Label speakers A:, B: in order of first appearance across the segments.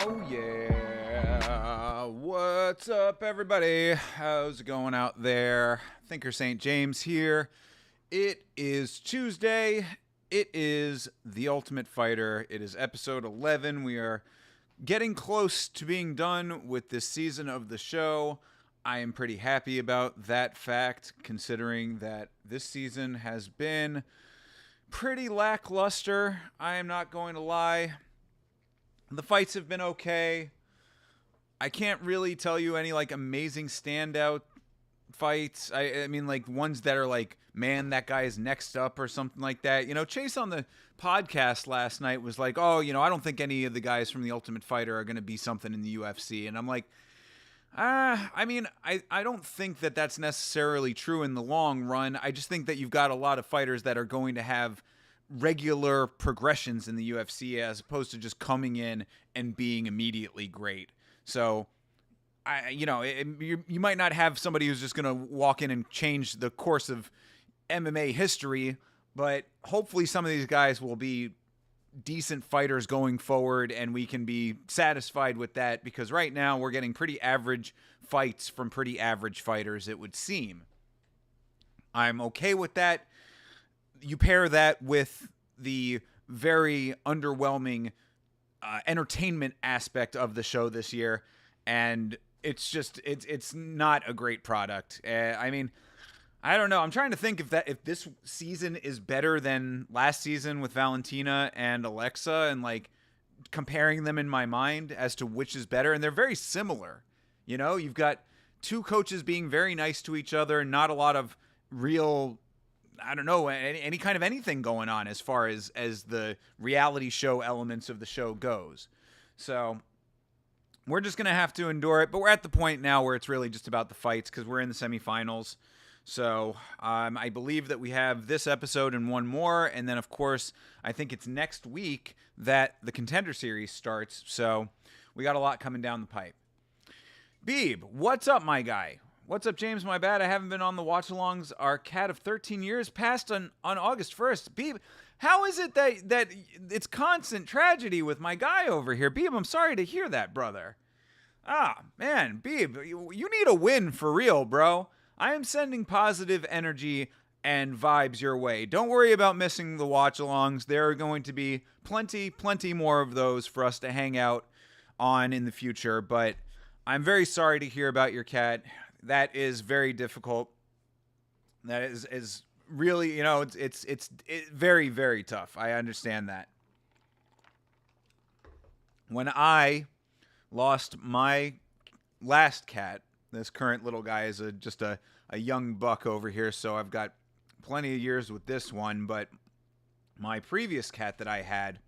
A: Oh yeah, what's up everybody? How's it going out there? Thinker St. James here. It is Tuesday. It is The Ultimate Fighter. It is episode 11. We are getting close to being done with this season of the show. I am pretty happy about that fact, considering that this season has been pretty lackluster. I am not going to lie. The fights have been okay. I can't really tell you any like amazing standout fights. I mean like ones that are like, man, that guy is next up or something like that. You know, Chase on the podcast last night was like, oh, you know, I don't think any of the guys from The Ultimate Fighter are going to be something in the UFC. And I'm like, I mean, I don't think that that's necessarily true in the long run. I just think that you've got a lot of fighters that are going to have regular progressions in the UFC as opposed to just coming in and being immediately great. So, you might not have somebody who's just going to walk in and change the course of MMA history, but hopefully some of these guys will be decent fighters going forward and we can be satisfied with that, because right now we're getting pretty average fights from pretty average fighters, it would seem. I'm okay with that. You pair that with the very underwhelming entertainment aspect of the show this year, and it's not a great product. I mean, I don't know. I'm trying to think if this season is better than last season with Valentina and Alexa, and like comparing them in my mind as to which is better, and they're very similar. You know, you've got two coaches being very nice to each other, and not a lot of real, I don't know, any kind of anything going on as far as the reality show elements of the show goes. So we're just going to have to endure it. But we're at the point now where it's really just about the fights, because we're in the semifinals. So I believe that we have this episode and one more. And then, of course, I think it's next week that the Contender Series starts. So we got a lot coming down the pipe. Beeb, what's up, my guy? What's up, James? My bad. I haven't been on the watch-alongs. Our cat of 13 years passed on August 1st. Beeb, how is it that it's constant tragedy with my guy over here? Beeb, I'm sorry to hear that, brother. Ah, man, Beeb, you need a win for real, bro. I am sending positive energy and vibes your way. Don't worry about missing the watch-alongs. There are going to be plenty more of those for us to hang out on in the future, but I'm very sorry to hear about your cat. That is very difficult. That is really, you know, it's very, very tough. I understand that. When I lost my last cat, this current little guy is just a young buck over here, so I've got plenty of years with this one, but my previous cat that I had,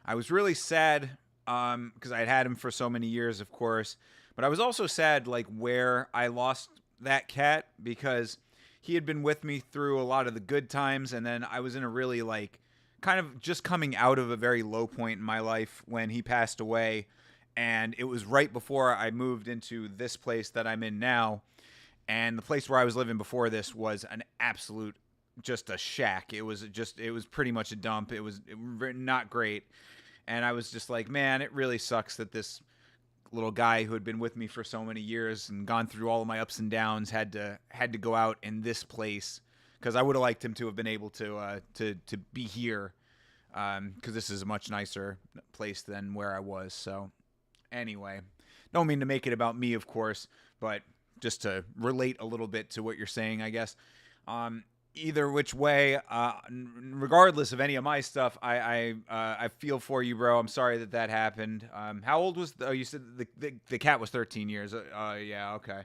A: I was really sad because I had him for so many years, of course. But I was also sad, like, where I lost that cat, because he had been with me through a lot of the good times, and then I was in a really, like, kind of just coming out of a very low point in my life when he passed away, and it was right before I moved into this place that I'm in now, and the place where I was living before this was an absolute, just a shack. It was pretty much a dump. It was not great, and I was just like, man, it really sucks that this little guy who had been with me for so many years and gone through all of my ups and downs had to go out in this place, because I would have liked him to have been able to be here, because this is a much nicer place than where I was. So anyway, don't mean to make it about me, of course, but just to relate a little bit to what you're saying, I guess. Either which way, regardless of any of my stuff, I feel for you, bro. I'm sorry that happened. How old was? You said the cat was 13 years. Yeah, okay.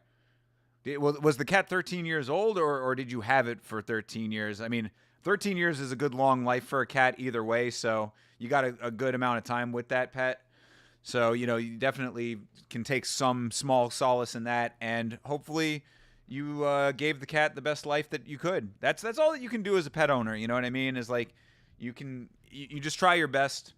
A: Was the cat 13 years old, or did you have it for 13 years? I mean, 13 years is a good long life for a cat either way, so you got a good amount of time with that pet. So, you definitely can take some small solace in that, and hopefully you gave the cat the best life that you could. That's all that you can do as a pet owner, you know what I mean? Is like, you just try your best.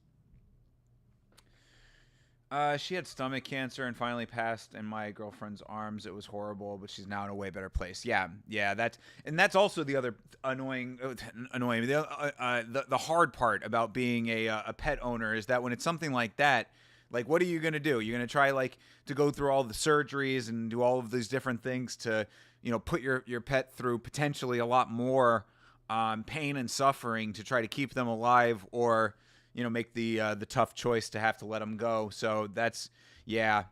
A: She had stomach cancer and finally passed in my girlfriend's arms. It was horrible, but she's now in a way better place. Yeah, that's also the other annoying. The hard part about being a pet owner is that when it's something like that, like, what are you gonna do? You're gonna try to go through all the surgeries and do all of these different things to, put your pet through potentially a lot more pain and suffering to try to keep them alive, or make the tough choice to have to let them go. So that's, yeah.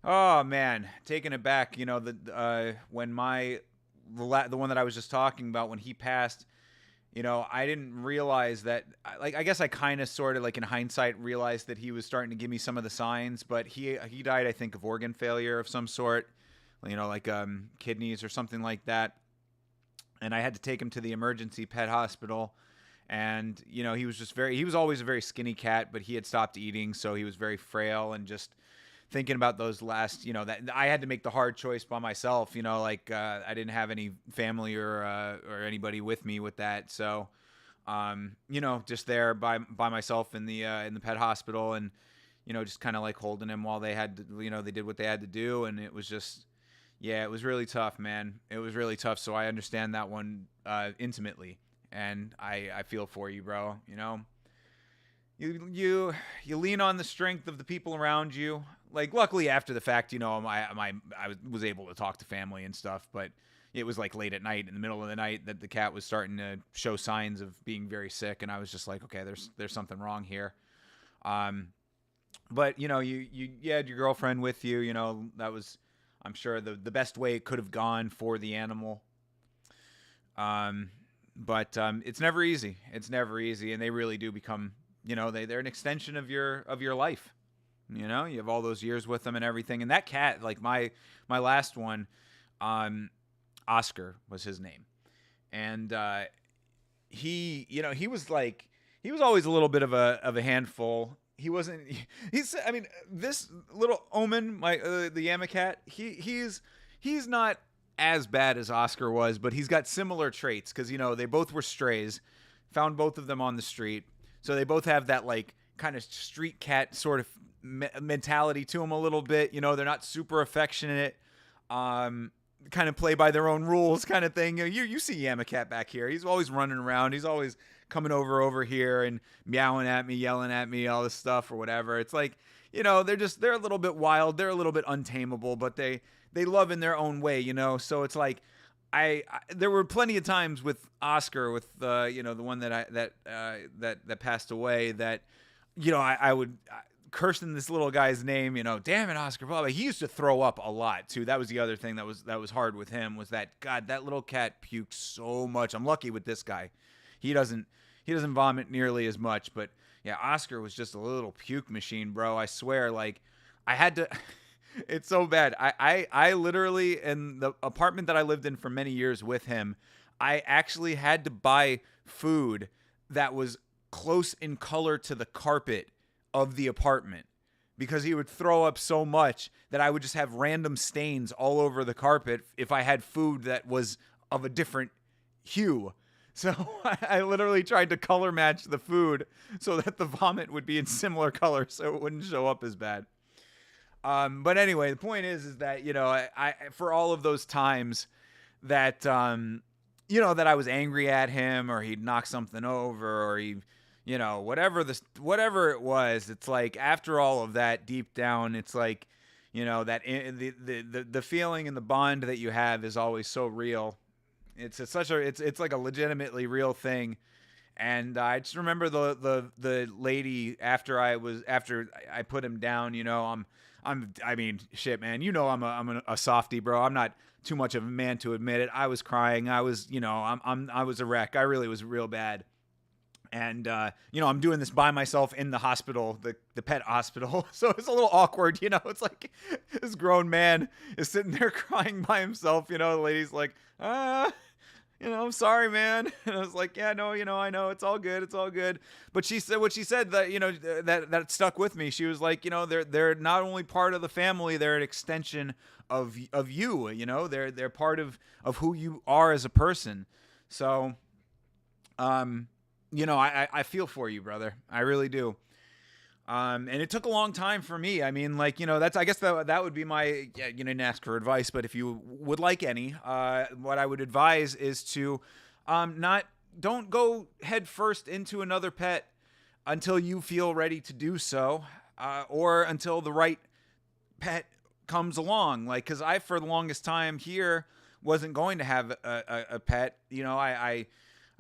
A: Oh man, taking it back. When the one that I was just talking about, when he passed, I didn't realize that. I guess I kind of sort of in hindsight realized that he was starting to give me some of the signs. But he died, I think, of organ failure of some sort, kidneys or something like that. And I had to take him to the emergency pet hospital. And, he was always a very skinny cat, but he had stopped eating. So he was very frail, and just thinking about those last, that I had to make the hard choice by myself, I didn't have any family or anybody with me with that. So, just there by myself in the pet hospital, and, just kind of holding him while they had to, they did what they had to do. And it was just, yeah, it was really tough, man. It was really tough. So I understand that one intimately. And I feel for you, bro. You lean on the strength of the people around you. Luckily after the fact, I was able to talk to family and stuff, but it was late at night, in the middle of the night, that the cat was starting to show signs of being very sick, and I was just like, okay, there's something wrong here. But you had your girlfriend with you. That was, I'm sure, the best way it could have gone for the animal. But it's never easy. It's never easy, and they really do become, they're an extension of your life. You have all those years with them and everything. And that cat, my last one, Oscar was his name, and he was always a little bit of a handful. He wasn't. This little Omen, the Yama cat, he's not as bad as Oscar was, but he's got similar traits because they both were strays. Found both of them on the street, so they both have that kind of street cat sort of mentality to them a little bit. They're not super affectionate, kind of play by their own rules kind of thing. You see Yama cat back here. He's always running around. He's always coming over here and meowing at me, yelling at me, all this stuff or whatever. It's they're a little bit wild. They're a little bit untamable, but they love in their own way, So it's there were plenty of times with Oscar, with the one that passed away, that I would cursing this little guy's name, damn it, Oscar, blah, blah. He used to throw up a lot too. That was the other thing that was hard with him, was that, God, that little cat puked so much. I'm lucky with this guy. He doesn't vomit nearly as much, but yeah, Oscar was just a little puke machine, bro. I swear, I had to. It's so bad. I literally, in the apartment that I lived in for many years with him, I actually had to buy food that was close in color to the carpet of the apartment, because he would throw up so much that I would just have random stains all over the carpet if I had food that was of a different hue. So I literally tried to color match the food so that the vomit would be in similar color so it wouldn't show up as bad. But anyway, the point is that, I for all of those times that, that I was angry at him, or he'd knock something over, or he, whatever it was, it's after all of that, deep down, it's that the feeling and the bond that you have is always so real. It's like a legitimately real thing. And I just remember the lady after I put him down, I mean, shit, man. You know, I'm a softie, bro. I'm not too much of a man to admit it. I was crying. I was, I was a wreck. I really was real bad. And, I'm doing this by myself in the hospital, the pet hospital. So it's a little awkward, It's like this grown man is sitting there crying by himself. The lady's like, I'm sorry, man. And I was like, yeah, no, I know it's all good. It's all good. But she said what she said that, that stuck with me. She was like, they're not only part of the family, they're an extension of you, they're part of who you are as a person. So, I feel for you, brother. I really do. And it took a long time for me. I mean, I guess that would be my, you didn't ask for advice, but if you would like any, what I would advise is to, don't go head first into another pet until you feel ready to do so, or until the right pet comes along. Cause I, for the longest time here, wasn't going to have a pet.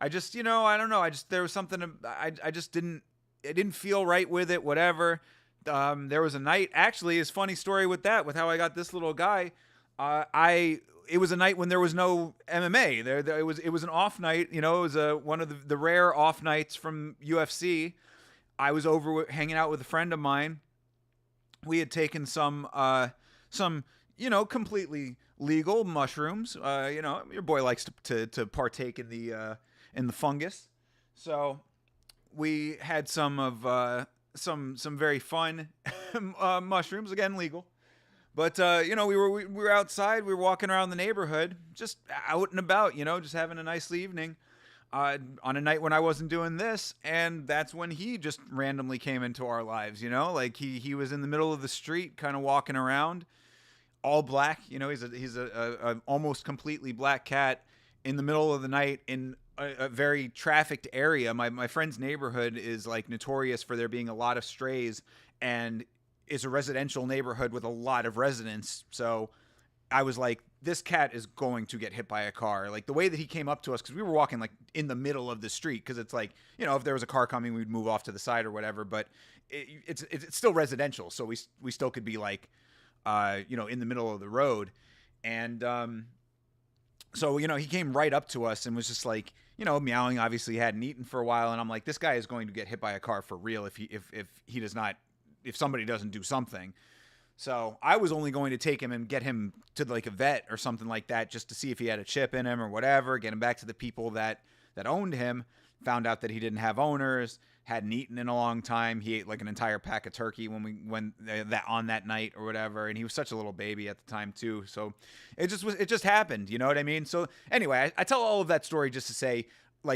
A: I just, I don't know. There was something, I just didn't, it didn't feel right with it, whatever. There was a night, actually, it's a funny story with how I got this little guy. It was a night when there was no MMA. It was an off night, it was one of the rare off nights from UFC. I was over hanging out with a friend of mine. We had taken some completely legal mushrooms. Your boy likes to partake in the fungus. So we had some very fun mushrooms, again legal. But we were outside, we were walking around the neighborhood, just out and about, just having a nice evening. On a night when I wasn't doing this, and that's when he just randomly came into our lives, he was in the middle of the street, kind of walking around, all black, he's a almost completely black cat in the middle of the night in a very trafficked area. My friend's neighborhood is notorious for there being a lot of strays, and is a residential neighborhood with a lot of residents. So I was like, this cat is going to get hit by a car. The way that he came up to us, because we were walking in the middle of the street, because it's if there was a car coming, we'd move off to the side or whatever. But it's still residential, so we still could be in the middle of the road. And so he came right up to us and was just meowing. Obviously, he hadn't eaten for a while, and I'm like, this guy is going to get hit by a car for real if somebody doesn't do something. So I was only going to take him and get him to a vet or something like that, just to see if he had a chip in him or whatever, get him back to the people that owned him. Found out that he didn't have owners, hadn't eaten in a long time. He ate an entire pack of turkey on that night or whatever, and he was such a little baby at the time too. So it just happened, you know what I mean? So anyway, I tell all of that story just to say,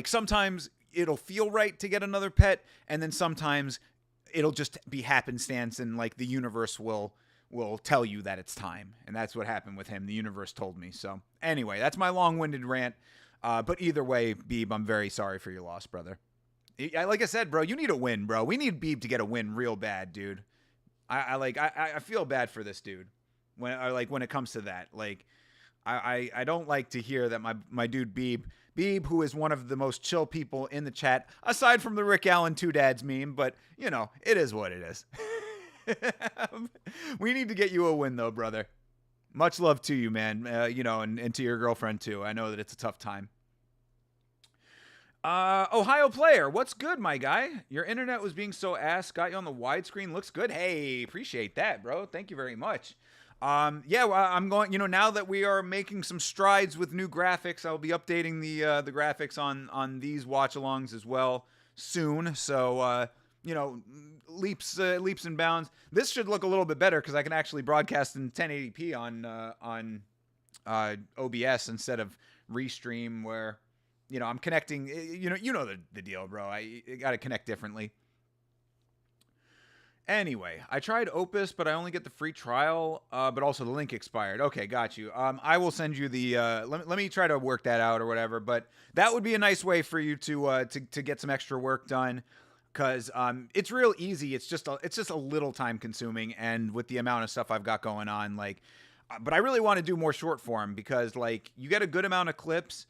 A: sometimes it'll feel right to get another pet, and then sometimes it'll just be happenstance, and the universe will tell you that it's time. And that's what happened with him. The universe told me. So anyway, that's my long-winded rant. But either way, Beeb, I'm very sorry for your loss, brother. Like I said, bro, you need a win, bro. We need Beeb to get a win real bad, dude. I feel bad for this dude when it comes to that. I don't like to hear that my dude Beeb, who is one of the most chill people in the chat, aside from the Rick Allen Two Dads meme, but it is what it is. We need to get you a win though, brother. Much love to you, man. And to your girlfriend too. I know that it's a tough time. Ohio player, what's good, my guy? Your internet was being so ass. Got you on the widescreen. Looks good. Hey, appreciate that, bro. Thank you very much. Well, I'm going. Now that we are making some strides with new graphics, I'll be updating the graphics on these watch-alongs as well soon. So leaps and bounds. This should look a little bit better because I can actually broadcast in 1080p on OBS instead of Restream, where I'm connecting. The deal, bro. I got to connect differently. Anyway, I tried Opus, but I only get the free trial, but also the link expired. Okay, got you. I will send you the. Let me try to work that out or whatever. But that would be a nice way for you to get some extra work done, because it's real easy. It's just a little time consuming, and with the amount of stuff I've got going on, but I really want to do more short form because you get a good amount of clips.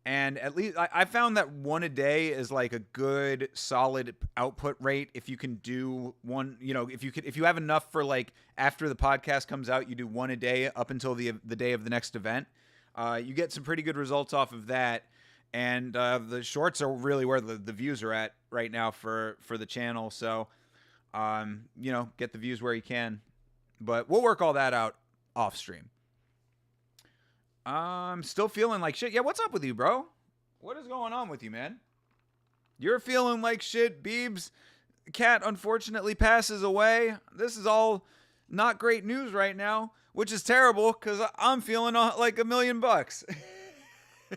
A: And at least I found that one a day is like a good solid output rate. If you can do one, if you have enough for like after the podcast comes out, you do one a day up until the day of the next event. You get some pretty good results off of that. And the shorts are really where the views are at right now for the channel. So, get the views where you can. But we'll work all that out off stream. I'm still feeling like shit. Yeah, what's up with you, bro? What is going on with you, man? You're feeling like shit. Beeb's cat unfortunately passes away. This is all not great news right now, which is terrible because I'm feeling like $1 million.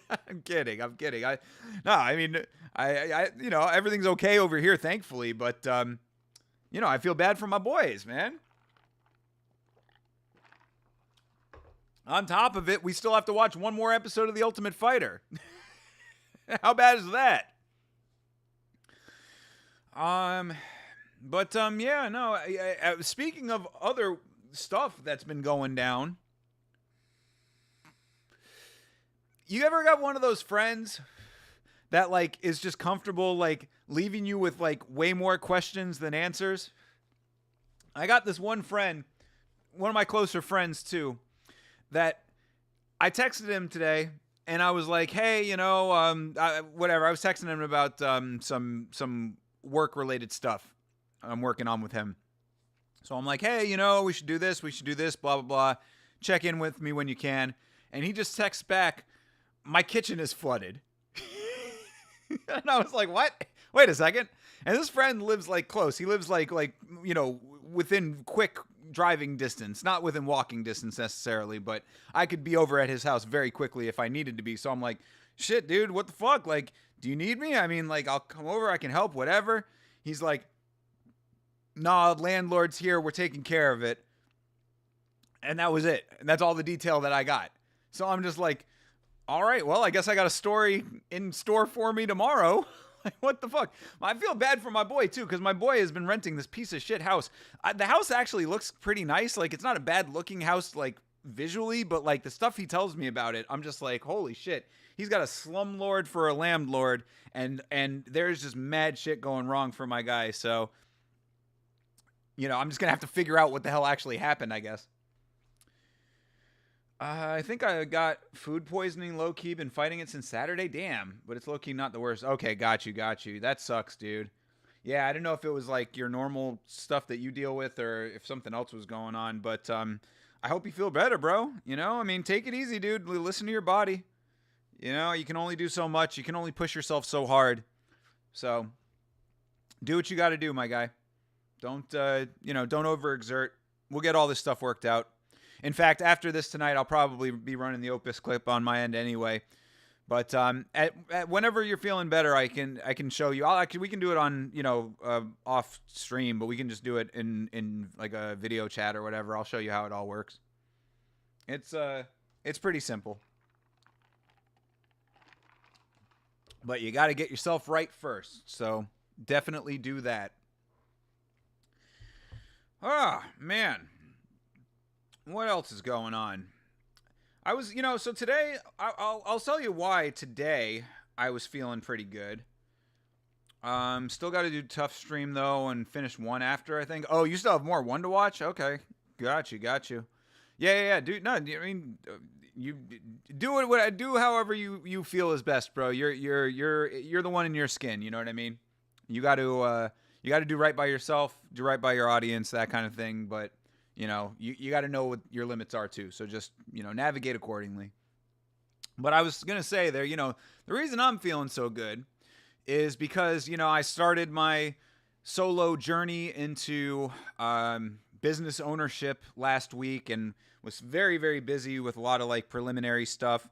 A: I'm kidding. I everything's okay over here, thankfully. But I feel bad for my boys, man. On top of it, we still have to watch one more episode of The Ultimate Fighter. How bad is that? Speaking of other stuff that's been going down, you ever got one of those friends that like is just comfortable like leaving you with like way more questions than answers? I got this one friend, one of my closer friends too, that I texted him today and I was like, hey, whatever. I was texting him about some work related stuff I'm working on with him. So I'm like, hey, we should do this, blah, blah, blah. Check in with me when you can. And he just texts back, my kitchen is flooded. And I was like, what? Wait a second. And this friend lives like close. He lives like within quick driving distance, not within walking distance necessarily, but I could be over at his house very quickly if I needed to be. So I'm like, shit, dude, what the fuck? Like, do you need me? I mean, like, I'll come over, I can help, whatever. He's like, nah, landlord's here, we're taking care of it. And that was it. And that's all the detail that I got. So I'm just like, all right, well, I guess I got a story in store for me tomorrow. Like, what the fuck? I feel bad for my boy, too, because my boy has been renting this piece of shit house. The house actually looks pretty nice. Like, it's not a bad-looking house, like, visually, but, like, the stuff he tells me about it, I'm just like, holy shit. He's got a slumlord for a landlord, and there's just mad shit going wrong for my guy. So, I'm just going to have to figure out what the hell actually happened, I guess. I think I got food poisoning low-key, been fighting it since Saturday. Damn, but it's low-key not the worst. Okay, got you. That sucks, dude. Yeah, I didn't know if it was like your normal stuff that you deal with or if something else was going on, but I hope you feel better, bro. Take it easy, dude. Listen to your body. You can only do so much. You can only push yourself so hard. So do what you got to do, my guy. Don't overexert. We'll get all this stuff worked out. In fact, after this tonight, I'll probably be running the Opus clip on my end anyway. But whenever you're feeling better, I can show you. We can do it on off stream, but we can just do it in like a video chat or whatever. I'll show you how it all works. It's pretty simple. But you got to get yourself right first. So definitely do that. Ah, man. What else is going on? I was, so today, I'll tell you why today I was feeling pretty good. Still got to do tough stream, though, and finish one after, I think. Oh, you still have more one to watch? Okay. Got you. Yeah. Dude, no, I mean, you do it. What I do, however you feel is best, bro. You're the one in your skin. You know what I mean? You got to do right by yourself, do right by your audience, that kind of thing. But you got to know what your limits are too. So just navigate accordingly. But I was gonna say there, the reason I'm feeling so good is because I started my solo journey into business ownership last week and was very, very busy with a lot of like preliminary stuff.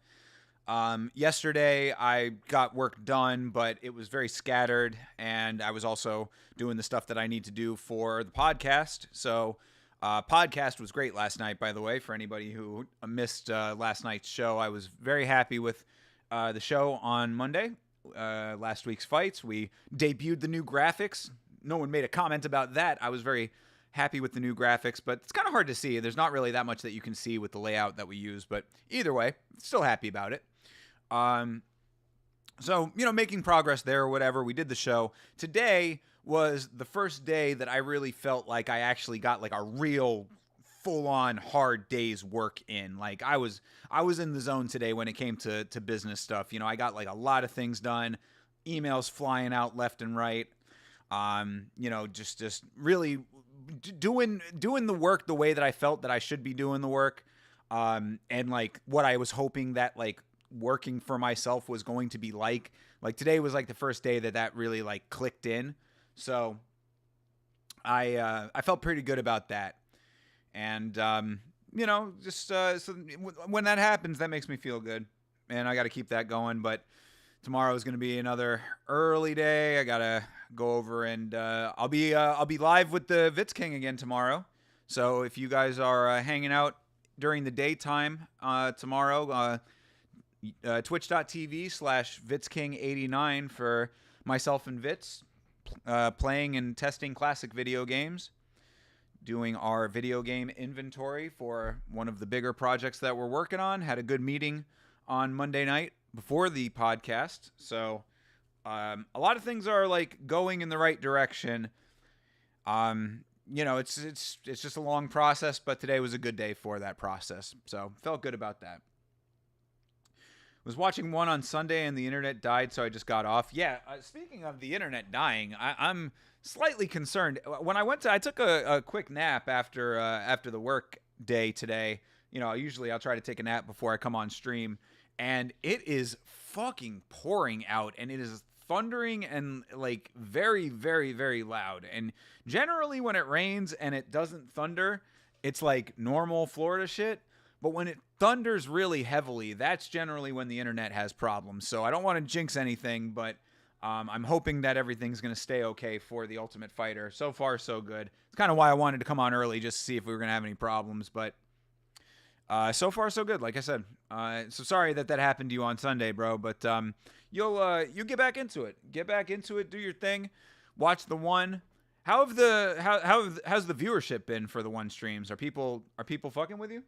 A: Yesterday I got work done, but it was very scattered, and I was also doing the stuff that I need to do for the podcast. So podcast was great last night, by the way, for anybody who missed last night's show. I was very happy with the show on Monday, last week's fights. We debuted the new graphics. No one made a comment about that. I was very happy with the new graphics, but it's kind of hard to see. There's not really that much that you can see with the layout that we use, but either way, still happy about it. So, making progress there or whatever. We did the show. Today was the first day that I really felt like I actually got like a real full on hard day's work in. Like I was in the zone today when it came to business stuff. I got like a lot of things done, emails flying out left and right. Just really doing the work the way that I felt that I should be doing the work. And like what I was hoping that like working for myself was going to be like today was like the first day that really like clicked in. So I felt pretty good about that. And, so when that happens, that makes me feel good, and I got to keep that going. But tomorrow is going to be another early day. I got to go over and, I'll be live with the Vitz King again tomorrow. So if you guys are hanging out during the daytime, tomorrow, twitch.tv/VitzKing89 for myself and Vitz, playing and testing classic video games, doing our video game inventory for one of the bigger projects that we're working on. Had a good meeting on Monday night before the podcast. So a lot of things are like going in the right direction. It's just a long process, but today was a good day for that process. So felt good about that. Was watching one on Sunday and the internet died, so I just got off. Yeah, speaking of the internet dying, I'm slightly concerned. When I took a quick nap after the work day today. Usually I'll try to take a nap before I come on stream, and it is fucking pouring out, and it is thundering and like very, very, very loud. And generally when it rains and it doesn't thunder, it's like normal Florida shit. But when it thunders really heavily, that's generally when the internet has problems. So I don't want to jinx anything, but I'm hoping that everything's going to stay okay for the Ultimate Fighter. So far, so good. It's kind of why I wanted to come on early, just to see if we were going to have any problems. But so far, so good, like I said. So sorry that happened to you on Sunday, bro. But you'll get back into it. Get back into it. Do your thing. Watch the one. How's the viewership been for the one streams? Are people fucking with you?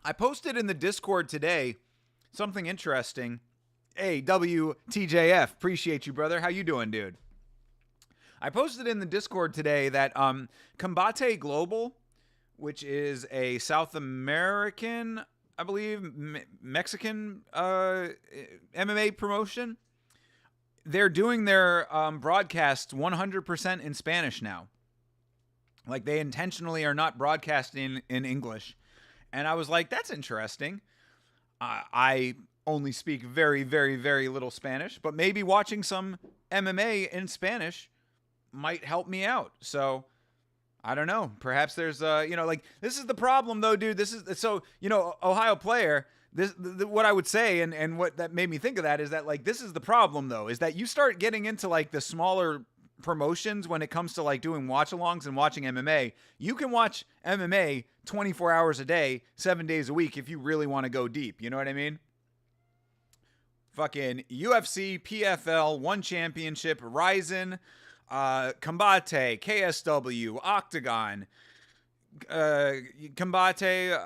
A: I posted in the Discord today something interesting. Hey, WTJF, appreciate you, brother. How you doing, dude? I posted in the Discord today that Combate Global, which is a South American, I believe, Mexican MMA promotion, they're doing their broadcasts 100% in Spanish now. Like, they intentionally are not broadcasting in English. And I was like, that's interesting. I only speak very, very, very little Spanish, but maybe watching some MMA in Spanish might help me out. So I don't know. Perhaps there's, this is the problem though, dude. This is so, Ohio player. What I would say, and what that made me think of that is that like this is the problem though, is that you start getting into like the smaller promotions when it comes to like doing watch-alongs and watching MMA. You can watch MMA 24 hours a day, 7 days a week if you really want to go deep. You know what I mean? Fucking UFC, PFL, One Championship, Ryzen, Combate, KSW, Octagon, Combate,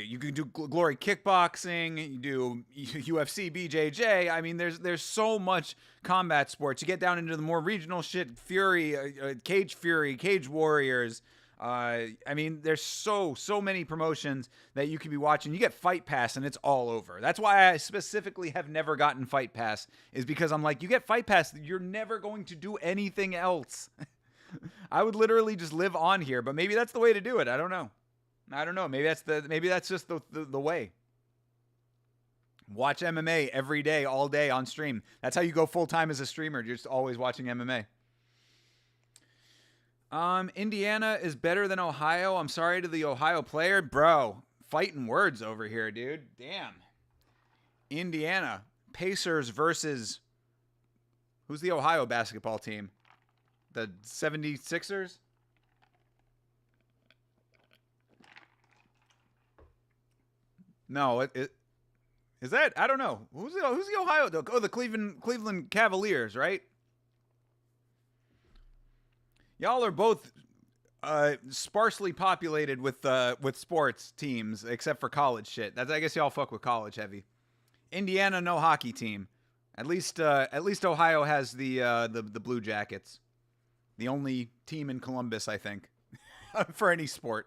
A: you can do Glory Kickboxing, you do UFC, BJJ. I mean, there's so much combat sports. You get down into the more regional shit, Fury, Cage Fury, Cage Warriors. I mean, there's so many promotions that you could be watching. You get Fight Pass, and it's all over. That's why I specifically have never gotten Fight Pass, is because I'm like, you get Fight Pass, you're never going to do anything else. I would literally just live on here, but maybe that's the way to do it. I don't know. Maybe that's just the way. Watch MMA every day, all day on stream. That's how you go full time as a streamer. You're just always watching MMA. Indiana is better than Ohio. I'm sorry to the Ohio player, bro. Fighting words over here, dude. Damn. Indiana Pacers versus who's the Ohio basketball team? The 76ers. No, it is that? I don't know. Who's the Ohio? Oh, the Cleveland Cavaliers, right? Y'all are both sparsely populated with sports teams, except for college shit. That's I guess y'all fuck with college heavy. Indiana, no hockey team. At least Ohio has the Blue Jackets, the only team in Columbus, I think, for any sport.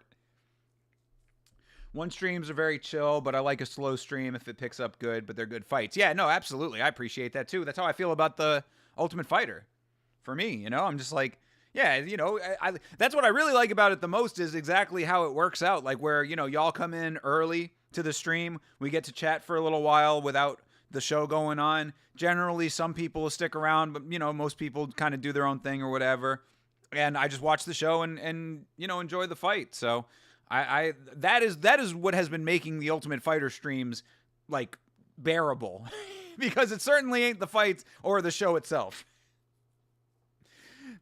A: One streams are very chill, but I like a slow stream if it picks up good, but they're good fights. Yeah, no, absolutely. I appreciate that too. That's how I feel about the Ultimate Fighter. For me, I'm just like, yeah, that's what I really like about it the most is exactly how it works out. Like where, y'all come in early to the stream. We get to chat for a little while without the show going on. Generally, some people will stick around, but, most people kind of do their own thing or whatever. And I just watch the show and enjoy the fight. So that is what has been making the Ultimate Fighter streams like bearable because it certainly ain't the fights or the show itself.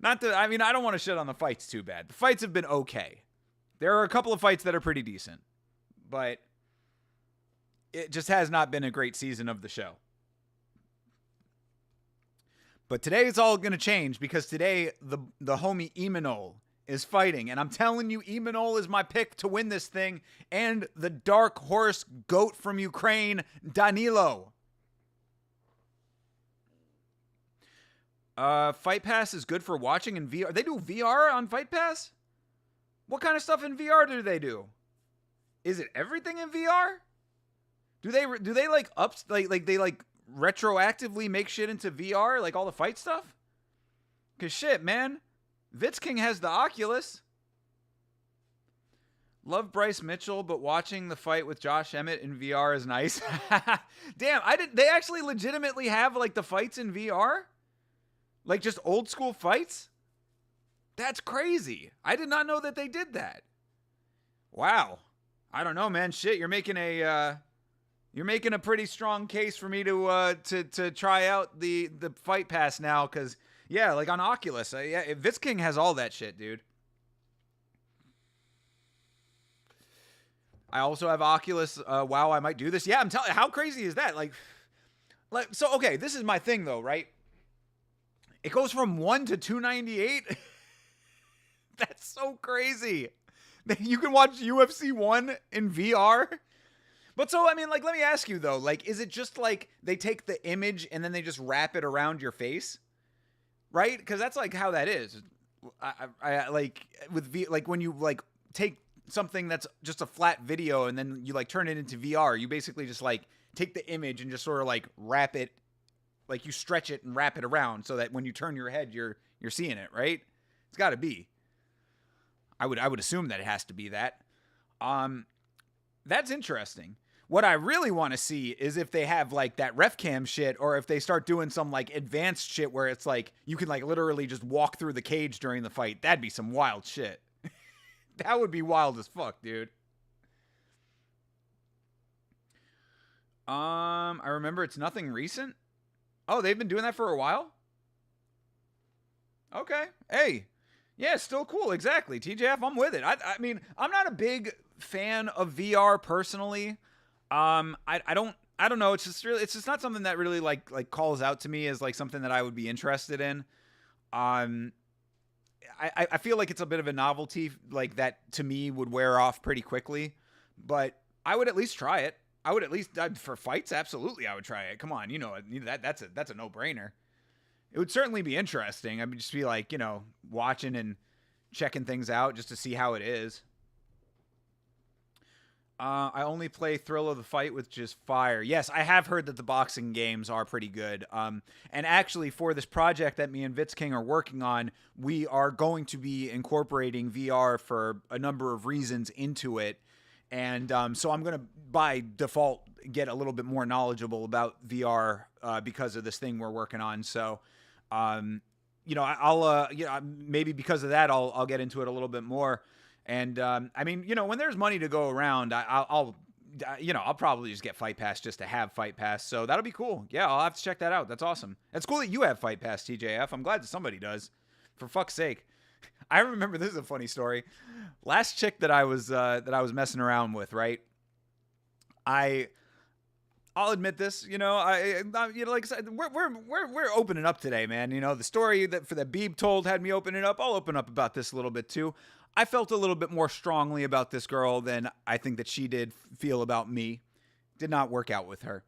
A: I don't want to shit on the fights too bad. The fights have been okay. There are a couple of fights that are pretty decent, but it just has not been a great season of the show. But today it's all going to change because today the homie Imanol is fighting. And I'm telling you, Imanol is my pick to win this thing. And the dark horse goat from Ukraine, Danilo. Fight Pass is good for watching in VR. They do VR on Fight Pass? What kind of stuff in VR do they do? Is it everything in VR? Do they like retroactively make shit into VR, like all the fight stuff? Cause shit, man, Vitz King has the Oculus. Love Bryce Mitchell, but watching the fight with Josh Emmett in VR is nice. Damn, they actually legitimately have like the fights in VR? Like just old school fights? That's crazy. I did not know that they did that. Wow. I don't know, man. Shit, you're making a pretty strong case for me to try out the Fight Pass now, because yeah, like on Oculus, Vitz King has all that shit, dude. I also have Oculus. Wow, I might do this. Yeah, I'm telling you, how crazy is that? Like, so okay, this is my thing though, right? It goes from 1 to 298. That's so crazy. You can watch UFC 1 in VR. But so, I mean, like, let me ask you though, like, is it just like they take the image and then they just wrap it around your face? Right? Because that's like how that is. I like with like when you like take something that's just a flat video and then you like turn it into VR, you basically just like take the image and just sort of like wrap it, like you stretch it and wrap it around so that when you turn your head, you're seeing it, right? It's got to be. I would assume that it has to be that. That's interesting. What I really want to see is if they have like that ref cam shit, or if they start doing some like advanced shit where it's like you can like literally just walk through the cage during the fight. That'd be some wild shit. That would be wild as fuck, dude. I remember it's nothing recent. Oh, they've been doing that for a while? Okay. Hey. Yeah, still cool. Exactly. TJF, I'm with it. I mean, I'm not a big fan of VR personally. I don't know. It's just not something that really like calls out to me as like something that I would be interested in. I feel like it's a bit of a novelty, like that to me would wear off pretty quickly, but I would at least try it. I would at least for fights. Absolutely. I would try it. Come on. That's a no-brainer. It would certainly be interesting. I would just be like, watching and checking things out just to see how it is. I only play Thrill of the Fight with just fire. Yes, I have heard that the boxing games are pretty good. And actually, for this project that me and Vitz King are working on, we are going to be incorporating VR for a number of reasons into it. And so I'm going to, by default, get a little bit more knowledgeable about VR because of this thing we're working on. So, I'll maybe because of that, I'll get into it a little bit more. And, I mean, when there's money to go around, I'll probably just get Fight Pass just to have Fight Pass. So that'll be cool. Yeah, I'll have to check that out. That's awesome. It's cool that you have Fight Pass, TJF. I'm glad that somebody does. For fuck's sake. I remember, this is a funny story. Last chick that I was messing around with, right? I'll admit this, like I said, we're opening up today, man. The story that Beeb told had me opening up. I'll open up about this a little bit too. I felt a little bit more strongly about this girl than I think that she did feel about me. Did not work out with her.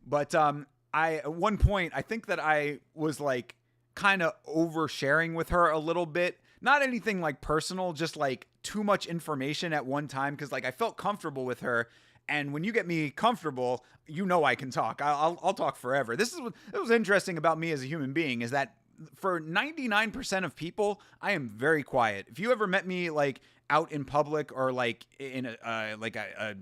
A: But I at one point, I think that I was like kind of oversharing with her a little bit. Not anything like personal, just like too much information at one time, because like I felt comfortable with her. And when you get me comfortable, you know I can talk. I'll talk forever. This is what was interesting about me as a human being, is that for 99% of people, I am very quiet. If you ever met me like out in public or like in a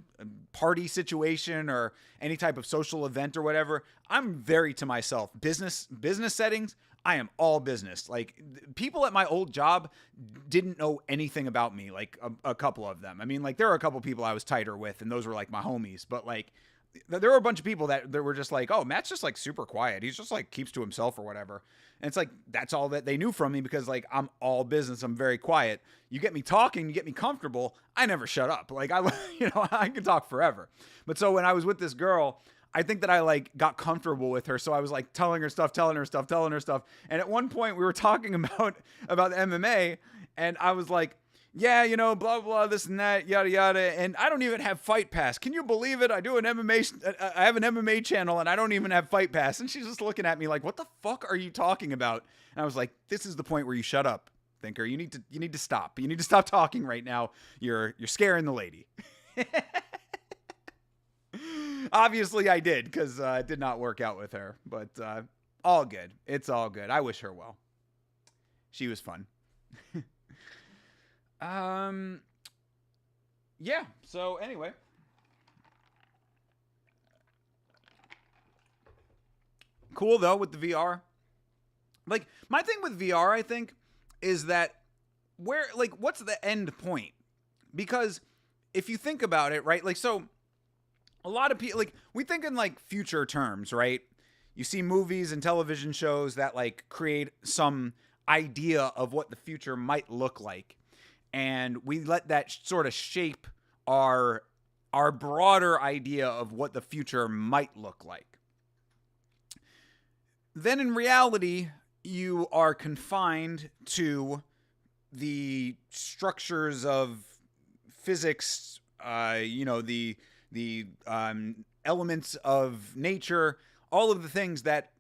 A: party situation or any type of social event or whatever, I'm very to myself. Business settings, I am all business. Like, people at my old job didn't know anything about me, like a couple of them. I mean, like, there were a couple people I was tighter with, and those were like my homies. But like, there were a bunch of people that were just like, oh, Matt's just like super quiet. He's just like keeps to himself or whatever. And it's like, that's all that they knew from me, because like, I'm all business. I'm very quiet. You get me talking, you get me comfortable, I never shut up. Like, I can talk forever. But so when I was with this girl, I think that I like got comfortable with her. So I was like telling her stuff. And at one point we were talking about MMA, and I was like, yeah, blah, blah, this and that, yada, yada. And I don't even have Fight Pass. Can you believe it? I have an MMA channel, and I don't even have Fight Pass. And she's just looking at me like, what the fuck are you talking about? And I was like, this is the point where you shut up, thinker. You need to stop. You need to stop talking right now. You're scaring the lady. Obviously I did, because it did not work out with her, but all good. It's all good. I wish her well. She was fun. Yeah, so anyway. Cool though with the VR. Like, my thing with VR, I think, is that what's the end point? Because if you think about it, right? Like, so a lot of people, like, we think in like future terms, right? You see movies and television shows that like create some idea of what the future might look like. And we let that sort of shape our broader idea of what the future might look like. Then in reality, you are confined to the structures of physics, the elements of nature, all of the things that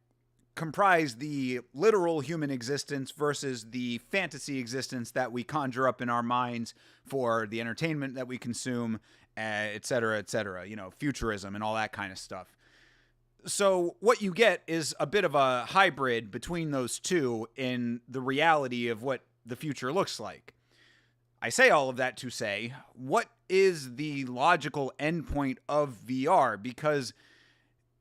A: comprise the literal human existence versus the fantasy existence that we conjure up in our minds for the entertainment that we consume, et cetera, futurism and all that kind of stuff. So what you get is a bit of a hybrid between those two in the reality of what the future looks like. I say all of that to say, what is the logical endpoint of VR? Because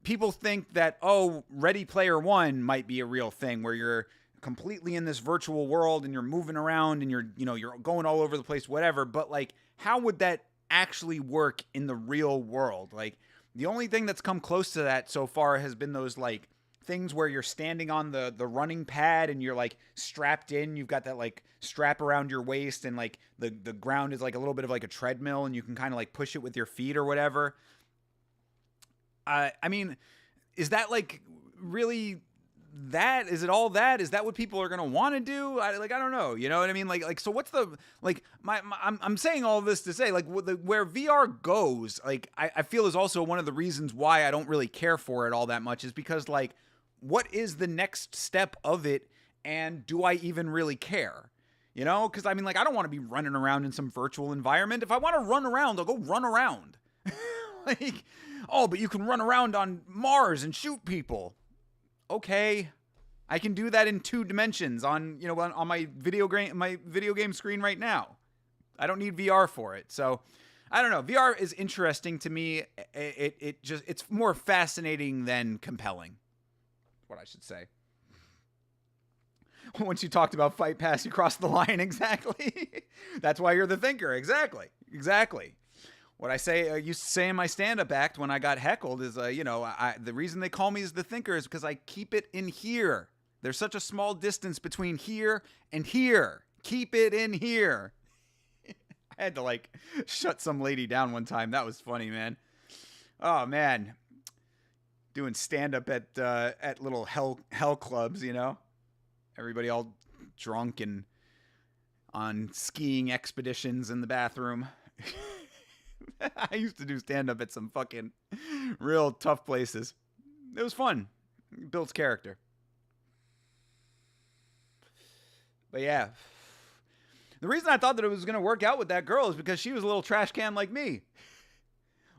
A: people think that, oh, Ready Player One might be a real thing where you're completely in this virtual world and you're moving around and you're going all over the place, whatever. But like, how would that actually work in the real world? Like, the only thing that's come close to that so far has been those like things where you're standing on the running pad and you're like strapped in. You've got that like strap around your waist, and like the ground is like a little bit of like a treadmill, and you can kind of like push it with your feet or whatever. I mean, is that like really that? Is it all that? Is that what people are going to want to do? I don't know. You know what I mean? Like, so what's the, like, I'm saying all this to say, like, where VR goes, like, I feel is also one of the reasons why I don't really care for it all that much, is because, like, what is the next step of it, and do I even really care? You know? Because, I mean, like, I don't want to be running around in some virtual environment. If I want to run around, I'll go run around. Like, oh, but you can run around on Mars and shoot people. Okay, I can do that in 2 dimensions on my video game screen right now. I don't need VR for it. So I don't know. VR is interesting to me. It's more fascinating than compelling. What I should say. Once you talked about Fight Pass, you crossed the line. Exactly. That's why you're the thinker. Exactly. What I used to say in my stand-up act when I got heckled is, the reason they call me as the thinker is because I keep it in here. There's such a small distance between here and here. Keep it in here. I had to like shut some lady down one time. That was funny, man. Oh man, doing stand-up at little hell clubs, Everybody all drunk and on skiing expeditions in the bathroom. I used to do stand-up at some fucking real tough places. It was fun. It builds character. But yeah. The reason I thought that it was going to work out with that girl is because she was a little trash can like me.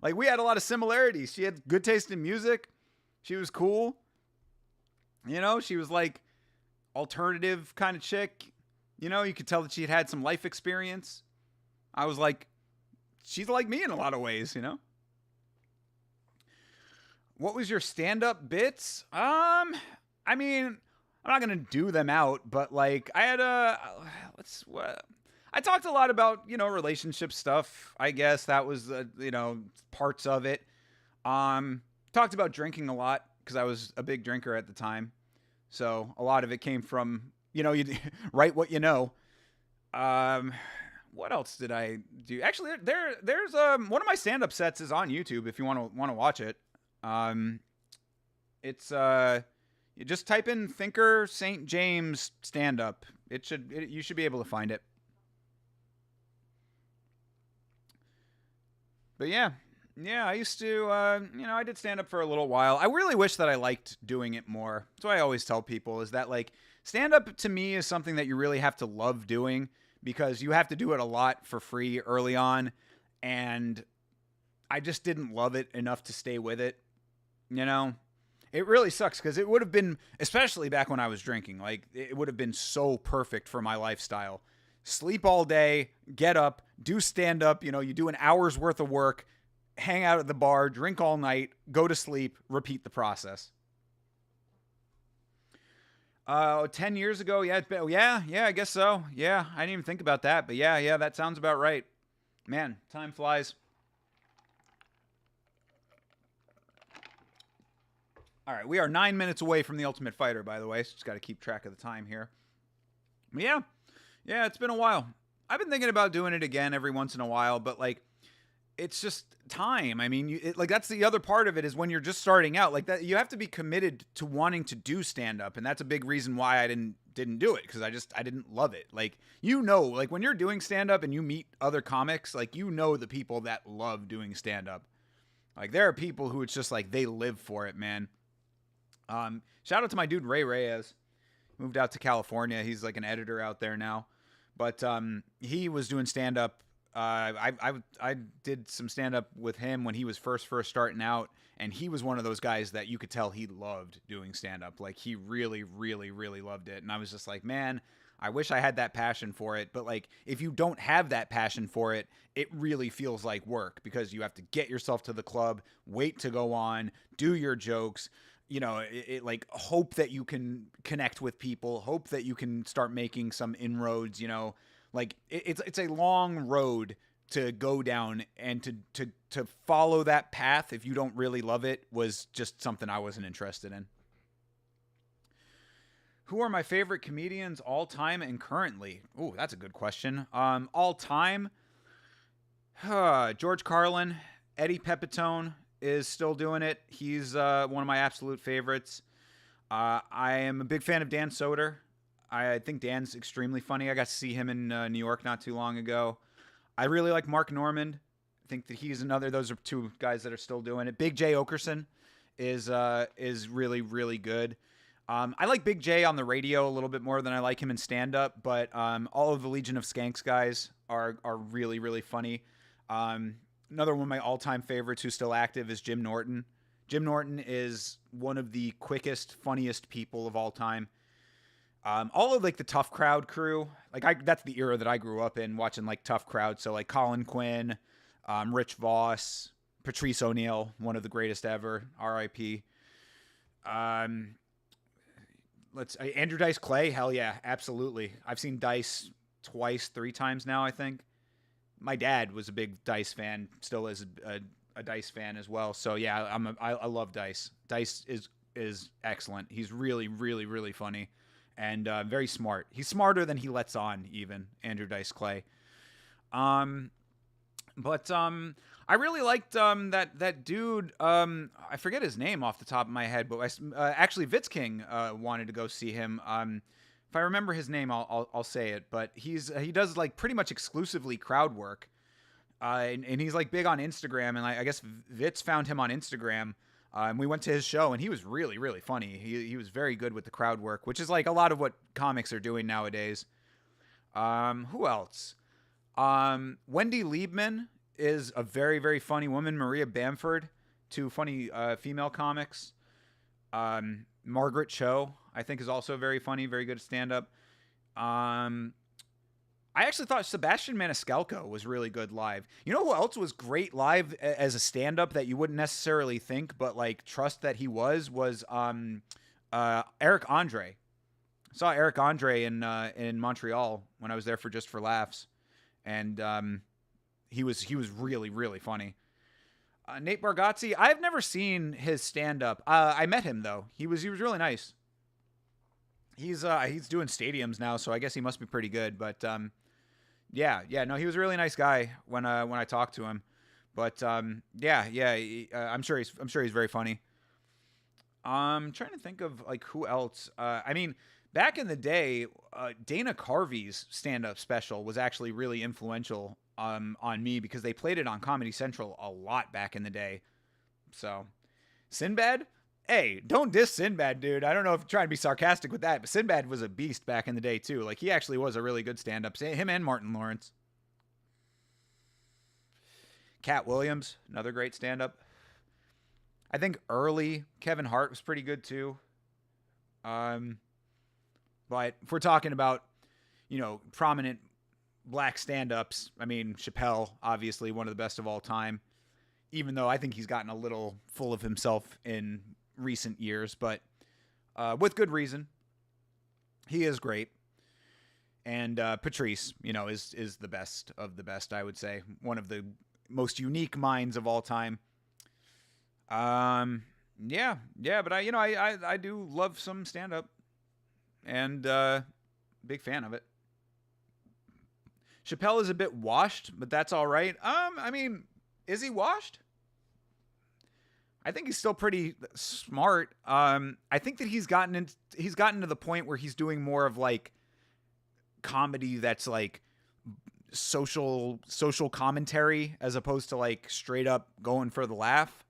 A: Like, we had a lot of similarities. She had good taste in music. She was cool. You know, she was like alternative kind of chick. You know, you could tell that she had some life experience. I was like, she's like me in a lot of ways, you know? What was your stand-up bits? I mean, I'm not going to do them out, but like I had I talked a lot about, you know, relationship stuff. I guess that was, you know, parts of it. Talked about drinking a lot because I was a big drinker at the time. So a lot of it came from, you know, you write what you know. What else did I do? Actually, there's one of my stand-up sets is on YouTube if you want to watch it. It's you just type in Thinker St. James stand-up. You should be able to find it. But yeah, I used to, you know, I did stand up for a little while. I really wish that I liked doing it more. That's what I always tell people is that, like, stand up to me is something that you really have to love doing because you have to do it a lot for free early on. And I just didn't love it enough to stay with it. You know, it really sucks because it would have been, especially back when I was drinking, like, it would have been so perfect for my lifestyle. Sleep all day, get up, do stand up, you know, you do an hour's worth of work, hang out at the bar, drink all night, go to sleep, repeat the process. 10 years ago, yeah, I guess so. Yeah, I didn't even think about that, but yeah, that sounds about right. Man, time flies. All right, we are 9 minutes away from the Ultimate Fighter, by the way, so just got to keep track of the time here. But yeah, it's been a while. I've been thinking about doing it again every once in a while, but like, it's just time. I mean, like that's the other part of it is when you're just starting out, like that, you have to be committed to wanting to do stand up, and that's a big reason why I didn't do it because I didn't love it. Like, you know, like when you're doing stand up and you meet other comics, like, you know, the people that love doing stand up. Like, there are people who it's just like they live for it, man. Shout out to my dude Ray Reyes. Moved out to California. He's like an editor out there now. But he was doing stand-up. I did some stand-up with him when he was first starting out. And he was one of those guys that you could tell he loved doing stand-up. Like, he really, really, really loved it. And I was just like, man, I wish I had that passion for it. But, like, if you don't have that passion for it, it really feels like work. Because you have to get yourself to the club, wait to go on, do your jokes, you know, it like hope that you can connect with people, hope that you can start making some inroads, you know, like it's a long road to go down, and to follow that path if you don't really love it was just something I wasn't interested in. Who are my favorite comedians all time and currently? Oh, that's a good question. All time, George Carlin, Eddie Pepitone is still doing it. He's one of my absolute favorites. I am a big fan of Dan Soder. I think Dan's extremely funny. I got to see him in New York not too long ago. I really like Mark Normand. I think that he's another. Those are two guys that are still doing it. Big J Okerson is really, really good. I like Big J on the radio a little bit more than I like him in stand-up, but all of the Legion of Skanks guys are really, really funny. Another one of my all-time favorites who's still active is Jim Norton. Jim Norton is one of the quickest, funniest people of all time. All of like the Tough Crowd crew, like that's the era that I grew up in, watching like Tough Crowd. So like Colin Quinn, Rich Voss, Patrice O'Neal, one of the greatest ever, R.I.P. Andrew Dice Clay, hell yeah, absolutely. I've seen Dice twice, 3 times now, I think. My dad was a big Dice fan, still is a Dice fan as well. So yeah, I love Dice. Dice is excellent. He's really, really, really funny and very smart. He's smarter than he lets on, even, Andrew Dice Clay. But I really liked that dude. I forget his name off the top of my head, but actually Vitz King wanted to go see him. If I remember his name, I'll say it. But he does like pretty much exclusively crowd work, and he's like big on Instagram. And I guess Vitz found him on Instagram, and we went to his show, and he was really really funny. He was very good with the crowd work, which is like a lot of what comics are doing nowadays. Who else? Wendy Liebman is a very very funny woman. Maria Bamford, two funny female comics. Margaret Cho, I think, is also very funny, very good at stand-up. I actually thought Sebastian Maniscalco was really good live. You know who else was great live as a stand-up that you wouldn't necessarily think, but like trust that he was Eric Andre. I saw Eric Andre in Montreal when I was there for Just for Laughs, and he was really really funny. Nate Bargatze, I've never seen his stand-up. I met him though. He was really nice. He's doing stadiums now, so I guess he must be pretty good. But yeah, no, he was a really nice guy when I talked to him. But I'm sure he's very funny. I'm trying to think of like who else. I mean, back in the day, Dana Carvey's stand-up special was actually really influential on me because they played it on Comedy Central a lot back in the day. So, Sinbad? Hey, don't diss Sinbad, dude. I don't know if you're trying to be sarcastic with that, but Sinbad was a beast back in the day, too. Like, he actually was a really good stand-up. Him and Martin Lawrence. Cat Williams, another great stand-up. I think early Kevin Hart was pretty good, too. But if we're talking about, prominent black stand-ups, I mean, Chappelle, obviously one of the best of all time, even though I think he's gotten a little full of himself in recent years, but with good reason. He is great. And Patrice, is the best of the best, I would say. One of the most unique minds of all time. Yeah, but I do love some stand-up, and big fan of it. Chappelle is a bit washed, but that's all right. I mean, is he washed? I think he's still pretty smart. I think that he's gotten to the point where he's doing more of like comedy that's like social commentary as opposed to like straight up going for the laugh.